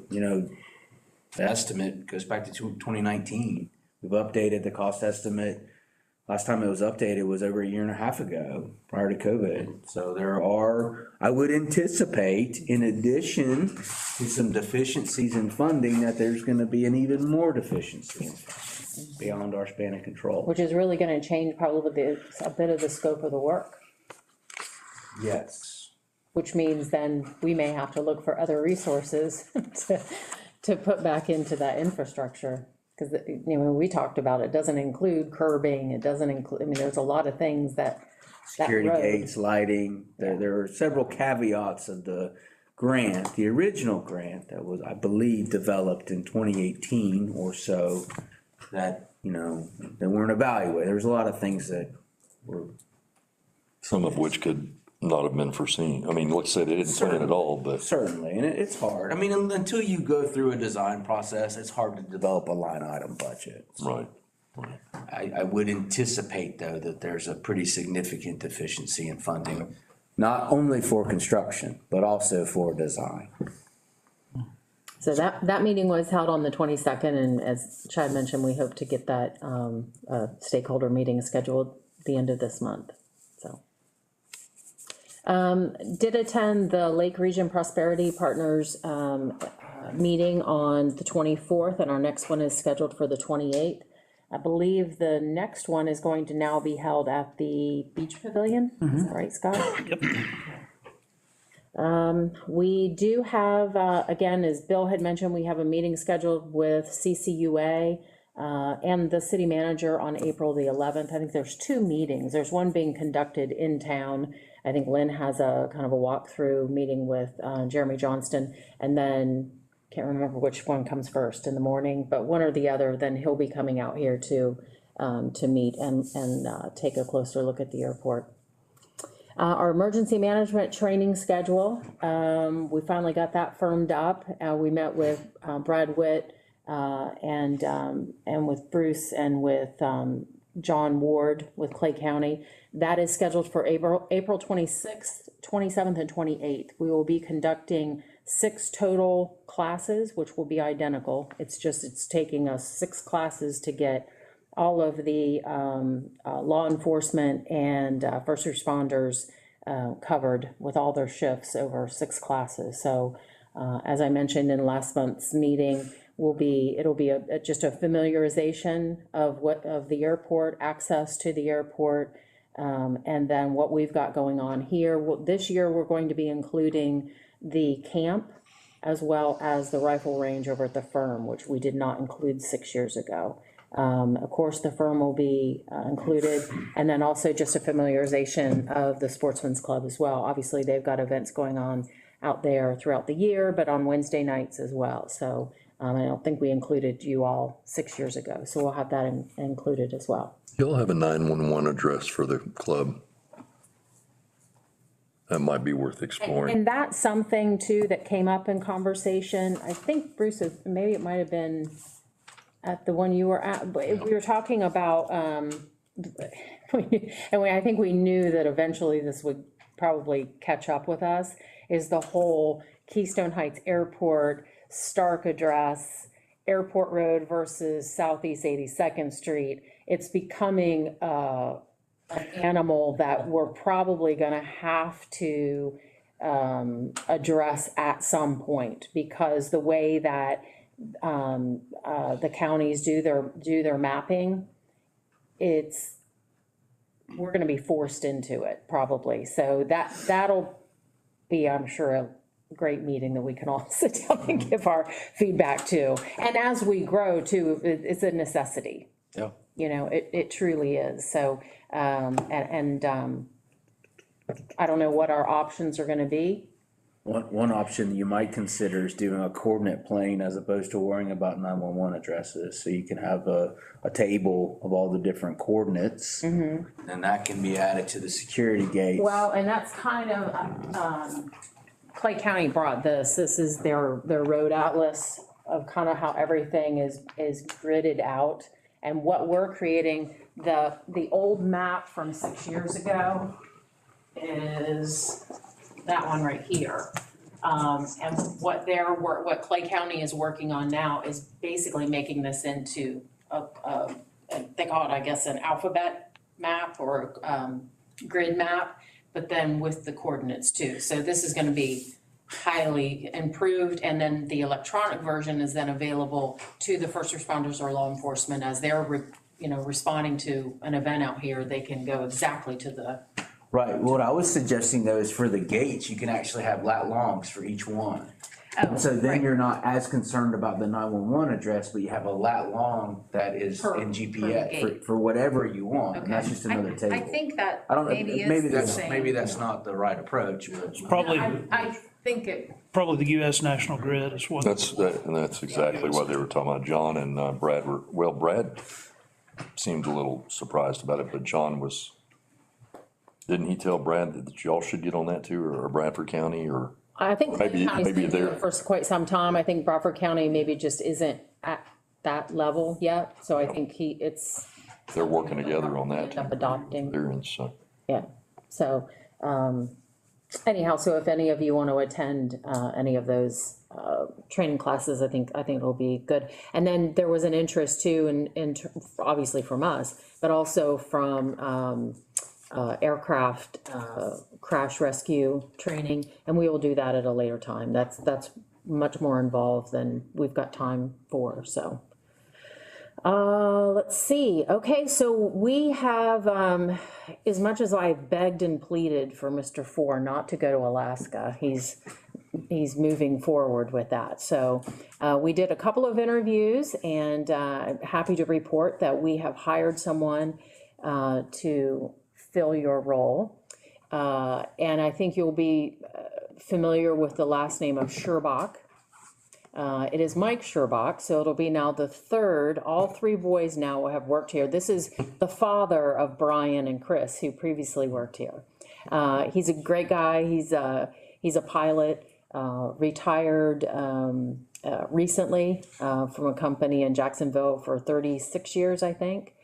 estimate goes back to 2019. We've updated the cost estimate Last time it was updated was over a year and a half ago, prior to COVID. So I would anticipate, in addition to some deficiencies in funding, that there's gonna be an even more deficiency in funding beyond our span of control. Which is really gonna change probably a bit of the scope of the work, Yes. which means then we may have to look for other resources to put back into that infrastructure. Because, when we talked about it, doesn't include curbing, it doesn't include, there's a lot of things that. Security road- gates, lighting, there are several caveats of the grant, the original grant that was, I believe, developed in 2018 or so, that, that weren't evaluated. There was a lot of things that were. Some of which could not have been foreseen. I mean, let's say they didn't plan at all, but Certainly, and it's hard. Until you go through a design process, it's hard to develop a line item budget. right. I would anticipate, though, that there's a pretty significant deficiency in funding, not only for construction, but also for design. So that meeting was held on the 22nd, and as Chad mentioned, we hope to get that stakeholder meeting scheduled the end of this month, so. Did attend the Lake Region Prosperity Partners meeting on the 24th, and our next one is scheduled for the 28th. I believe the next one is going to now be held at the Beach Pavilion, is that right, Scott? Yep. We do have, again, as Bill had mentioned, we have a meeting scheduled with CCUA and the city manager on April the 11th. I think there's 2 meetings. There's one being conducted in town. I think Lynn has a kind of a walkthrough meeting with Jeremy Johnston, and then can't remember which one comes first in the morning, but one or the other, then he'll be coming out here to meet and take a closer look at the airport. Our emergency management training schedule, we finally got that firmed up. We met with Brad Witt and with Bruce and with John Ward with Clay County. That is scheduled for April 26th, 27th, and 28th. We will be conducting 6 total classes, which will be identical. It's taking us 6 classes to get all of the law enforcement and first responders covered with all their shifts over 6 classes. So as I mentioned in last month's meeting, it'll be just a familiarization of the airport, access to the airport, and then what we've got going on here. This year, we're going to be including the camp as well as the rifle range over at the firm, which we did not include 6 years ago. Of course, the firm will be included, and then also just a familiarization of the Sportsman's Club as well. Obviously, they've got events going on out there throughout the year, but on Wednesday nights as well. So I don't think we included you all 6 years ago, so we'll have that included as well. You'll have a 911 address for the club. That might be worth exploring. And that's something too that came up in conversation. I think Bruce, maybe it might have been at the one you were at, but we were talking about, and I think we knew that eventually this would probably catch up with us, is the whole Keystone Heights Airport, Stark address, Airport Road versus Southeast 82nd Street. It's becoming an animal that we're probably gonna have to address at some point, because the way that the counties do their mapping, we're gonna be forced into it probably. So that'll be, I'm sure, a great meeting that we can all sit down and give our feedback to. And as we grow too, it's a necessity. Yeah. It truly is. So, I don't know what our options are gonna be. One option you might consider is doing a coordinate plane as opposed to worrying about 911 addresses. So you can have a table of all the different coordinates, and that can be added to the security gates. Well, and that's kind of, Clay County brought this. This is their road atlas of kind of how everything is gridded out. And what we're creating, the old map from 6 years ago is that one right here. And what Clay County is working on now is basically making this into they call it, I guess, an alphabet map or grid map, but then with the coordinates too. So this is gonna be highly improved, and then the electronic version is then available to the first responders or law enforcement as they're, responding to an event out here, they can go exactly to the. Right, what I was suggesting though is for the gates, you can actually have lat longs for each one. So then right. you're not as concerned about the 911 address, but you have a lat long that is Per- in per GPS gate. for whatever you want, and that's just another table. I think that I don't know, maybe maybe is the that's, same. maybe that's not the right approach, but. Probably, I think it, probably the US National Grid is what. And that's exactly what they were talking about. John and Brad Brad seemed a little surprised about it, but John didn't he tell Brad that y'all should get on that too, or Bradford County, or? I think Maybe- Clayton County's maybe been doing they're- it for quite some time. I think Bradford County maybe just isn't at that level yet, so I think They're working together on that end up too. adopting. They're in, so. Yeah, so, anyhow, so if any of you want to attend, any of those, training classes, I think it'll be good. And then there was an interest too, obviously from us, but also from, aircraft, crash rescue training, and we will do that at a later time. That's much more involved than we've got time for, so. Let's see. Okay, so we have, as much as I begged and pleaded for Mr. Four not to go to Alaska, he's moving forward with that. So we did a couple of interviews, and happy to report that we have hired someone to fill your role. And I think you'll be familiar with the last name of Sherbach. It is Mike Sherbach, so it'll be now the third. All three boys now have worked here. This is the father of Brian and Chris, who previously worked here. He's a great guy. He's a pilot, retired recently from a company in Jacksonville for 36 years, I think.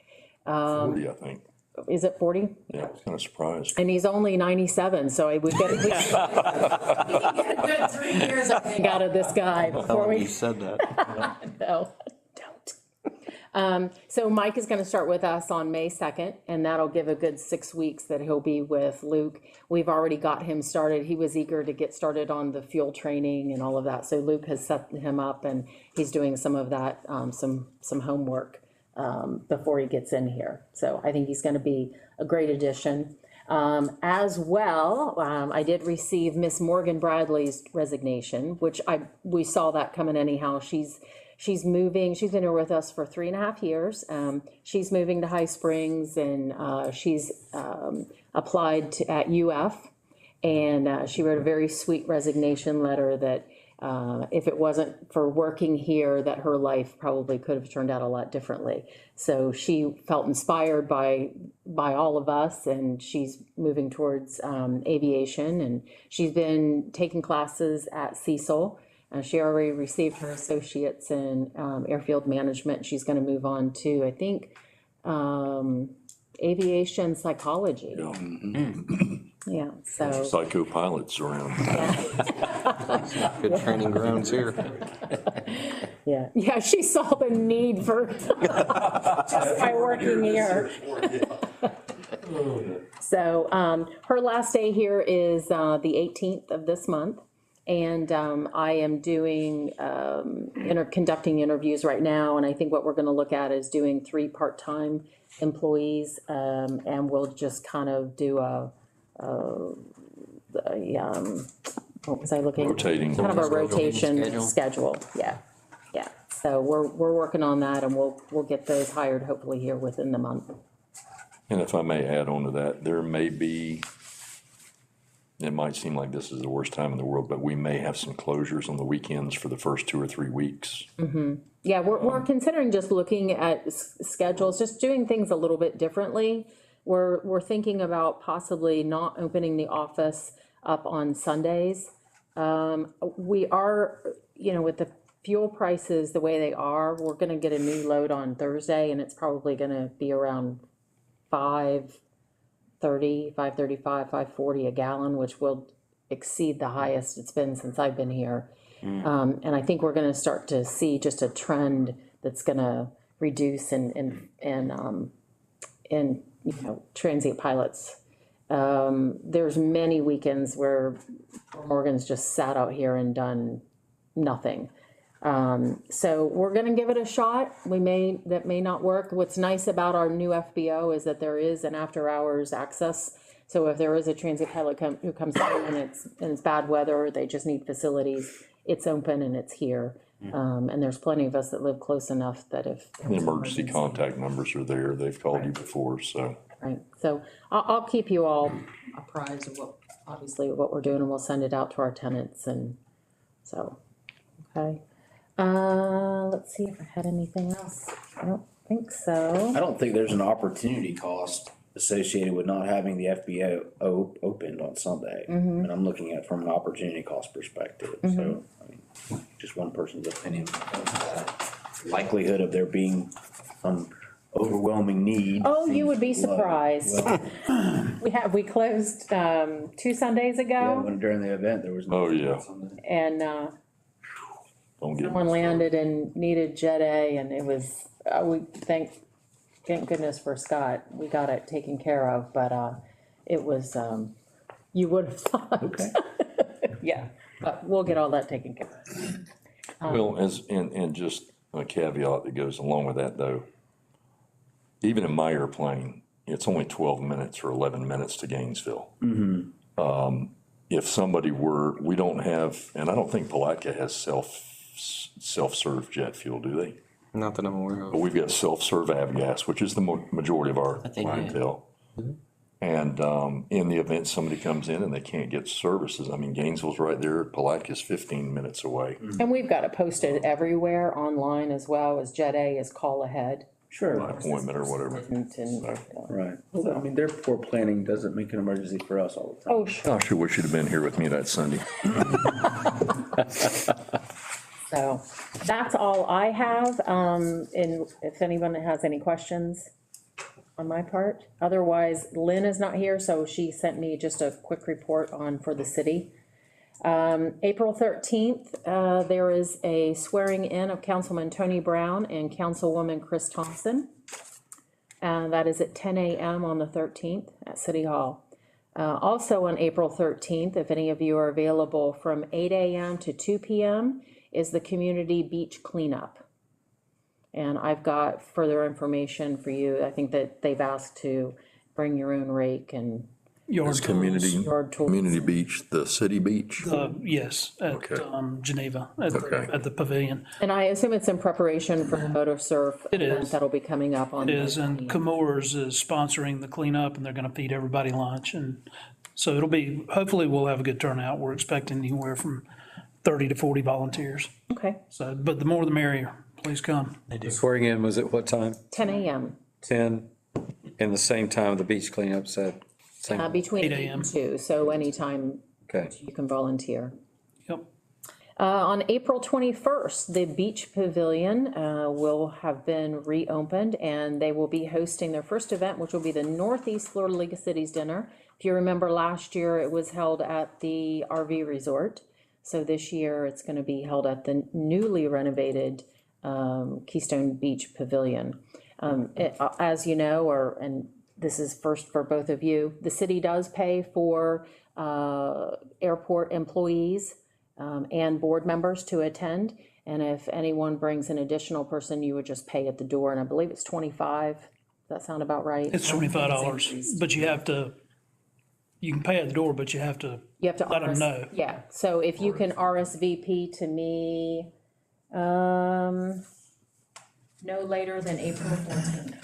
40, I think. Is it 40? Yeah, I was kind of surprised. And he's only 97, so we get a good 3 years, I think, out of this guy before we. You said that. No, don't. So Mike is gonna start with us on May 2nd, and that'll give a good 6 weeks that he'll be with Luke. We've already got him started. He was eager to get started on the fuel training and all of that, so Luke has set him up, and he's doing some of that, some homework before he gets in here. So I think he's gonna be a great addition. As well, I did receive Miss Morgan Bradley's resignation, which we saw that coming anyhow. She's moving, she's been here with us for 3.5 years. She's moving to High Springs, and she's applied at UF. And she wrote a very sweet resignation letter that if it wasn't for working here, that her life probably could have turned out a lot differently. So she felt inspired by all of us, and she's moving towards aviation, and she's been taking classes at Cecil. She already received her associates in airfield management. She's going to move on to, I think, aviation psychology. Yeah, so. Psycho pilots around. Good training grounds here. Yeah, she saw the need for, just by working here. So, her last day here is, the 18th of this month. And, I am doing, conducting interviews right now. And I think what we're gonna look at is doing 3 part-time employees. And we'll just kind of do what was I looking? Rotating. Kind of a rotation Schedule. schedule, yeah. So we're working on that, and we'll get those hired hopefully here within the month. And if I may add on to that, there may be, it might seem like this is the worst time in the world, but we may have some closures on the weekends for the first 2 or 3 weeks. Yeah, we're considering just looking at schedules, just doing things a little bit differently. We're thinking about possibly not opening the office up on Sundays. We are, with the fuel prices the way they are, we're gonna get a new load on Thursday, and it's probably gonna be around $5.30, $5.35, $5.40 a gallon, which will exceed the highest it's been since I've been here. And I think we're gonna start to see just a trend that's gonna reduce in transient pilots. There's many weekends where Morgan's just sat out here and done nothing. So we're gonna give it a shot. That may not work. What's nice about our new FBO is that there is an after-hours access. So if there is a transient pilot who comes through and it's bad weather, they just need facilities, it's open and it's here. And there's plenty of us that live close enough that if. The emergency contact numbers are there. They've called you before, so. Right, so I'll keep you all apprised of what we're doing, and we'll send it out to our tenants, and so, okay. Let's see if I had anything else. I don't think so. I don't think there's an opportunity cost associated with not having the FBO opened on Sunday. And I'm looking at it from an opportunity cost perspective, so, I mean, just one person's opinion. Likelihood of there being some overwhelming need. Oh, you would be seems low. surprised. Well, We closed, 2 Sundays yeah, ago, when during the event, there was. Oh, yeah. and, Don't get someone landed and needed Jet A, and it was, we thank goodness for Scott, we got it taken care of, but, it was, you would have thought. Okay. Yeah, but we'll get all that taken care of. Well, and just a caveat that goes along with that, though. Even in my airplane, it's only 12 minutes or 11 minutes to Gainesville. If somebody we don't have, and I don't think Palatka has self-serve jet fuel, do they? Not that I'm aware But of. we've got self-serve avgas, which is the majority of our they do. clientele. And in the event somebody comes in and they can't get services, I mean, Gainesville's right there, Palatka's 15 minutes away. And we've got it posted everywhere online as well, as Jet A is call ahead. Sure, Appointment or whatever. right. So, I mean, their poor planning doesn't make an emergency for us all the time. Oh, sure. I sure wish you'd have been here with me that Sunday. So that's all I have. And if anyone has any questions on my part, otherwise Lynn is not here, so she sent me just a quick report for the city. April 13th, there is a swearing in of Councilman Tony Brown and Councilwoman Chris Thompson. And that is at 10 a.m. on the 13th at City Hall. Also on April 13th, if any of you are available from 8 a.m. to 2 p.m. is the Community Beach Cleanup. And I've got further information for you. I think that they've asked to bring your own rake and Yard tools. yard tools. Community beach, the city beach? Yes, at Okay. Geneva, Okay. at the pavilion. And I assume it's in preparation for the motor surf It event is. that'll be coming up on. It is, the and 20th. Camores is sponsoring the cleanup, and they're gonna feed everybody lunch, and so hopefully we'll have a good turnout. We're expecting anywhere from 30 to 40 volunteers. Okay, So, but the more the merrier, please come. The swearing in was at what time? 10 a.m. 10, and the same time the beach cleanups at same, Between 8 8 a.m. and 2, so anytime okay. you can volunteer. Yep. On April 21st, the Beach Pavilion will have been reopened, and they will be hosting their first event, which will be the Northeast Florida League of Cities Dinner. If you remember last year, it was held at the RV Resort. So this year, it's going to be held at the newly renovated Keystone Beach Pavilion. As you know, and this is first for both of you, the city does pay for airport employees and board members to attend. And if anyone brings an additional person, you would just pay at the door, and I believe it's 25. Does that sound about right? It's $25, but you can pay at the door, but you have to You have to. let them know. Yeah, so if you can RSVP to me, no later than April 14th.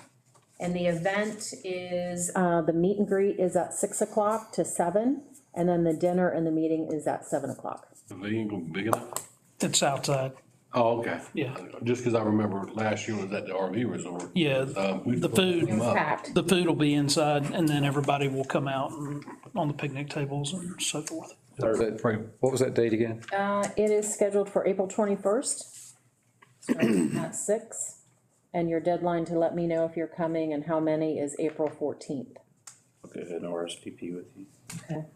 And the event is, the meet and greet is at 6 o'clock to 7, and then the dinner and the meeting is at 7 o'clock. Pavilion gonna be big enough? It's outside. Oh, okay. Yeah. Just because I remember last year was at the RV resort. Yeah, We the food, them up. Packed. the food will be inside, and then everybody will come out and on the picnic tables and so forth. What was that date again? It is scheduled for April 21st, starting at 6. And your deadline to let me know if you're coming and how many is April 14th. Okay, an RSVP with you. Okay.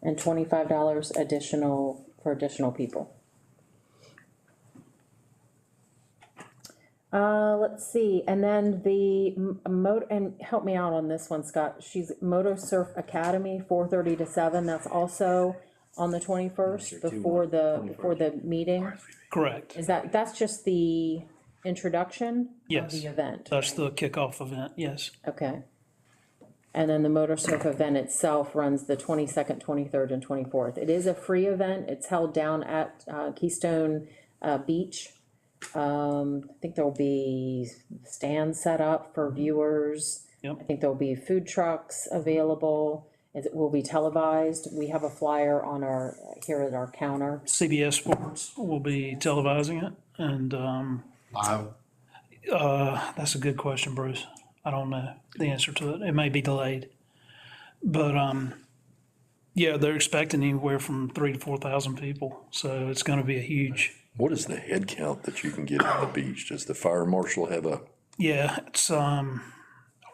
And $25 additional for additional people. Let's see, and then the and help me out on this one, Scott, she's Moto Surf Academy, 4:30 to 7, that's also on the 21st, before the meeting. Correct. Is that's just the introduction of Yes. the event? That's the kickoff event, yes. Okay. And then the motor surf event itself runs the 22nd, 23rd, and 24th. It is a free event. It's held down at Keystone Beach. I think there'll be stands set up for viewers. Yep. I think there'll be food trucks available. It will be televised. We have a flyer on here at our counter. CBS Sports will be televising it, and that's a good question, Bruce. I don't know the answer to it. It may be delayed. But, yeah, they're expecting anywhere from 3,000 to 4,000 people, so it's gonna be a huge, What is the head count that you can get on the beach? Does the fire marshal have a, yeah, it's, I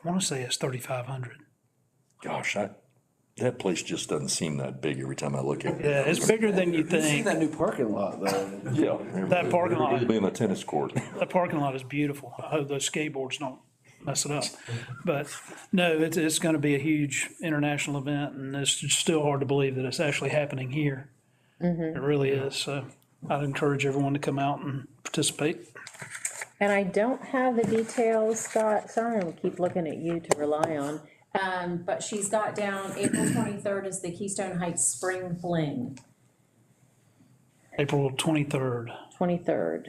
wanna say it's 3,500. gosh, that place just doesn't seem that big every time I look at it. Yeah, it's bigger than you You see think. that new parking lot though? Yeah. That parking lot. It'll be in a tennis court. That parking lot is beautiful. I hope those skateboards don't mess it up. But no, it's gonna be a huge international event, and it's still hard to believe that it's actually happening here. It really is, so I'd encourage everyone to come out and participate. And I don't have the details, Scott, sorry, I'm gonna keep looking at you to rely on. But she's got down April 23rd is the Keystone Heights Spring Fling, April 23rd, 23rd.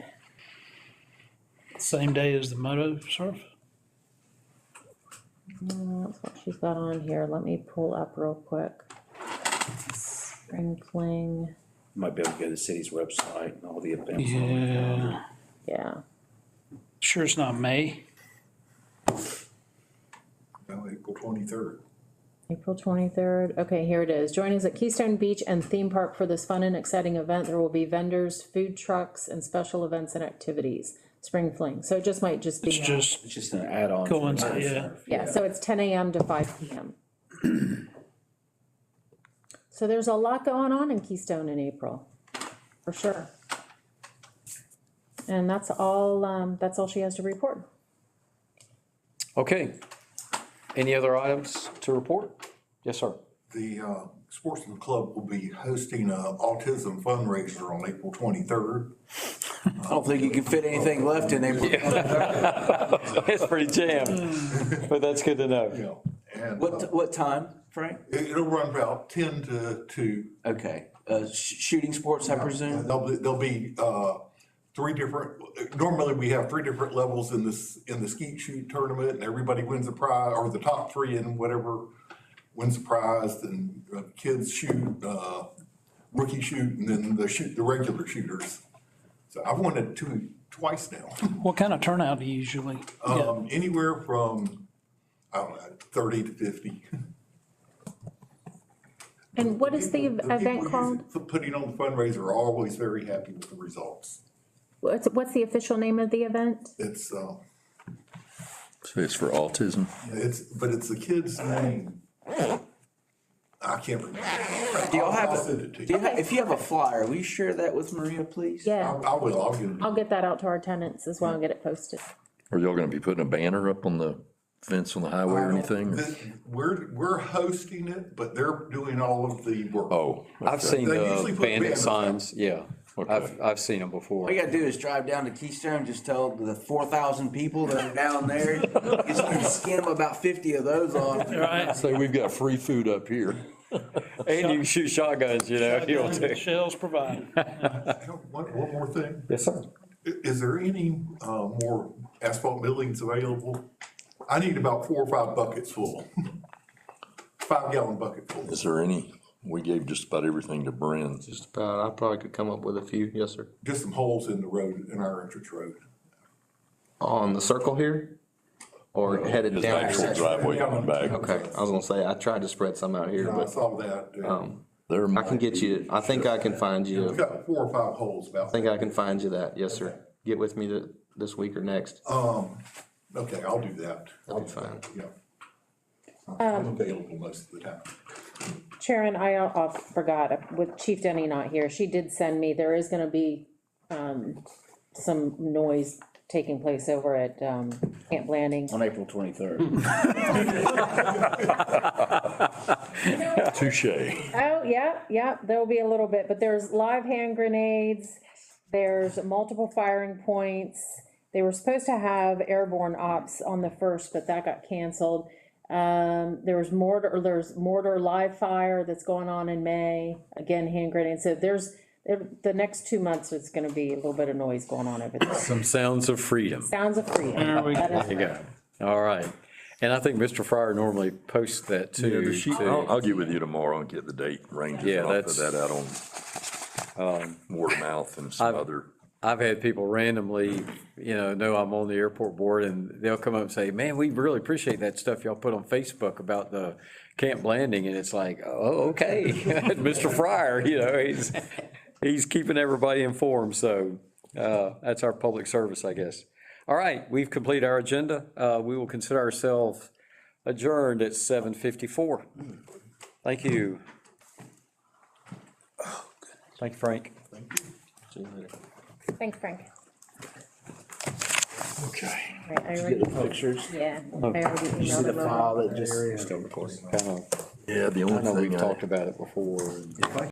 same day as the moto surf. That's what she's got on here, let me pull up real quick. Spring Fling, Might be able to go to the city's website and all the events. Yeah, yeah. sure it's not May. No, April 23rd. April 23rd. Okay, here it is. Join us at Keystone Beach and Theme Park for this fun and exciting event. There will be vendors, food trucks, and special events and activities. Spring Fling. So it just might just be. It's just, It's just an add-on. Coincide, yeah. Yeah, so it's 10 a.m. to 5 p.m. So there's a lot going on in Keystone in April, for sure. And that's all she has to report. Okay. Any other items to report? Yes, sir. The Sportsman Club will be hosting an autism fundraiser on April 23rd. I don't think you can fit anything left in April. It's pretty jammed, but that's good to know. You know, and What time, Frank? it'll run about 10 to 2. Okay, shooting sports, I presume? There'll be 3 different, normally we have 3 different levels in the skeet shoot tournament, and everybody wins a prize, or the top 3 in whatever wins a prize, and kids shoot, rookie shoot, and then the regular shooters. So I've won it twice now. what kind of turnout do you usually get? Anywhere from, I don't know, 30 to 50. And what is the people event called? Putting on the fundraiser are always very happy with the results. What's the official name of the event? It's, So it's for autism? but it's the kid's name. I can't remember. Do y'all have, I'll send it to do you you. have, if you have a flyer, will you share that with Maria, please? Yeah, I will, I'll get it. I'll get that out to our tenants as well and get it posted. Are y'all gonna be putting a banner up on the fence on the highway or anything? We're hosting it, but they're doing all of the work. Oh. I've seen They the usually put bandit banners up. signs, yeah. I've seen them before. All you gotta do is drive down to Keystone, just tell the 4,000 people that are down there, just skim about 50 of those off. Right? Say, we've got free food up here. And you can shoot shotguns, you know, if you want to. Shells provided. One more thing. Yes, sir. Is there any more asphalt millings available? I need about 4 or 5 buckets full. 5-gallon bucket full. Is there any? We gave just about everything to Bryn. Just about, I probably could come up with a few, yes, sir. Just some holes in the road, in our entrance road. On the circle here? Or headed His down? actual driveway coming back. Okay, I was gonna say, I tried to spread some out here, I but, saw that. There I can get you, I think I can find We've you, got 4 or 5 holes about. I think I can find you that, yes, sir. Get with me this week or next. Okay, I'll do that. That'll be fine. Yeah. I'm available most of the time. Sharon, I forgot, with Chief Denny not here, she did send me, there is gonna be, some noise taking place over at Camp Blanding. On April 23rd. Touche. Oh, yeah, there'll be a little bit, but there's live hand grenades, there's multiple firing points. They were supposed to have airborne ops on the 1st, but that got canceled. There's mortar live fire that's going on in May, again, hand grenades. So the next 2 months, it's gonna be a little bit of noise going on over there. Some sounds of freedom. Sounds of freedom. That is There you go. All right. And I think Mr. Fryer normally posts that Yeah, too. the sheet, I'll get with you tomorrow and get the date ranges. Yeah, and I'll that's- put that out on word of mouth and some other. I've had people randomly, know I'm on the airport board and they'll come up and say, man, we really appreciate that stuff y'all put on Facebook about the Camp Landing. And it's like, oh, okay, Mr. Fryer, he's keeping everybody informed. So that's our public service, I guess. All right, we've completed our agenda. We will consider ourselves adjourned at 7:54. Thank you. Thank you, Frank. Thanks, Frank. Okay. Right, I already, Pictures. yeah, I already emailed See the them over. file that just. Still recording. Kind of, Yeah, the I only know we've thing talked about it before. If I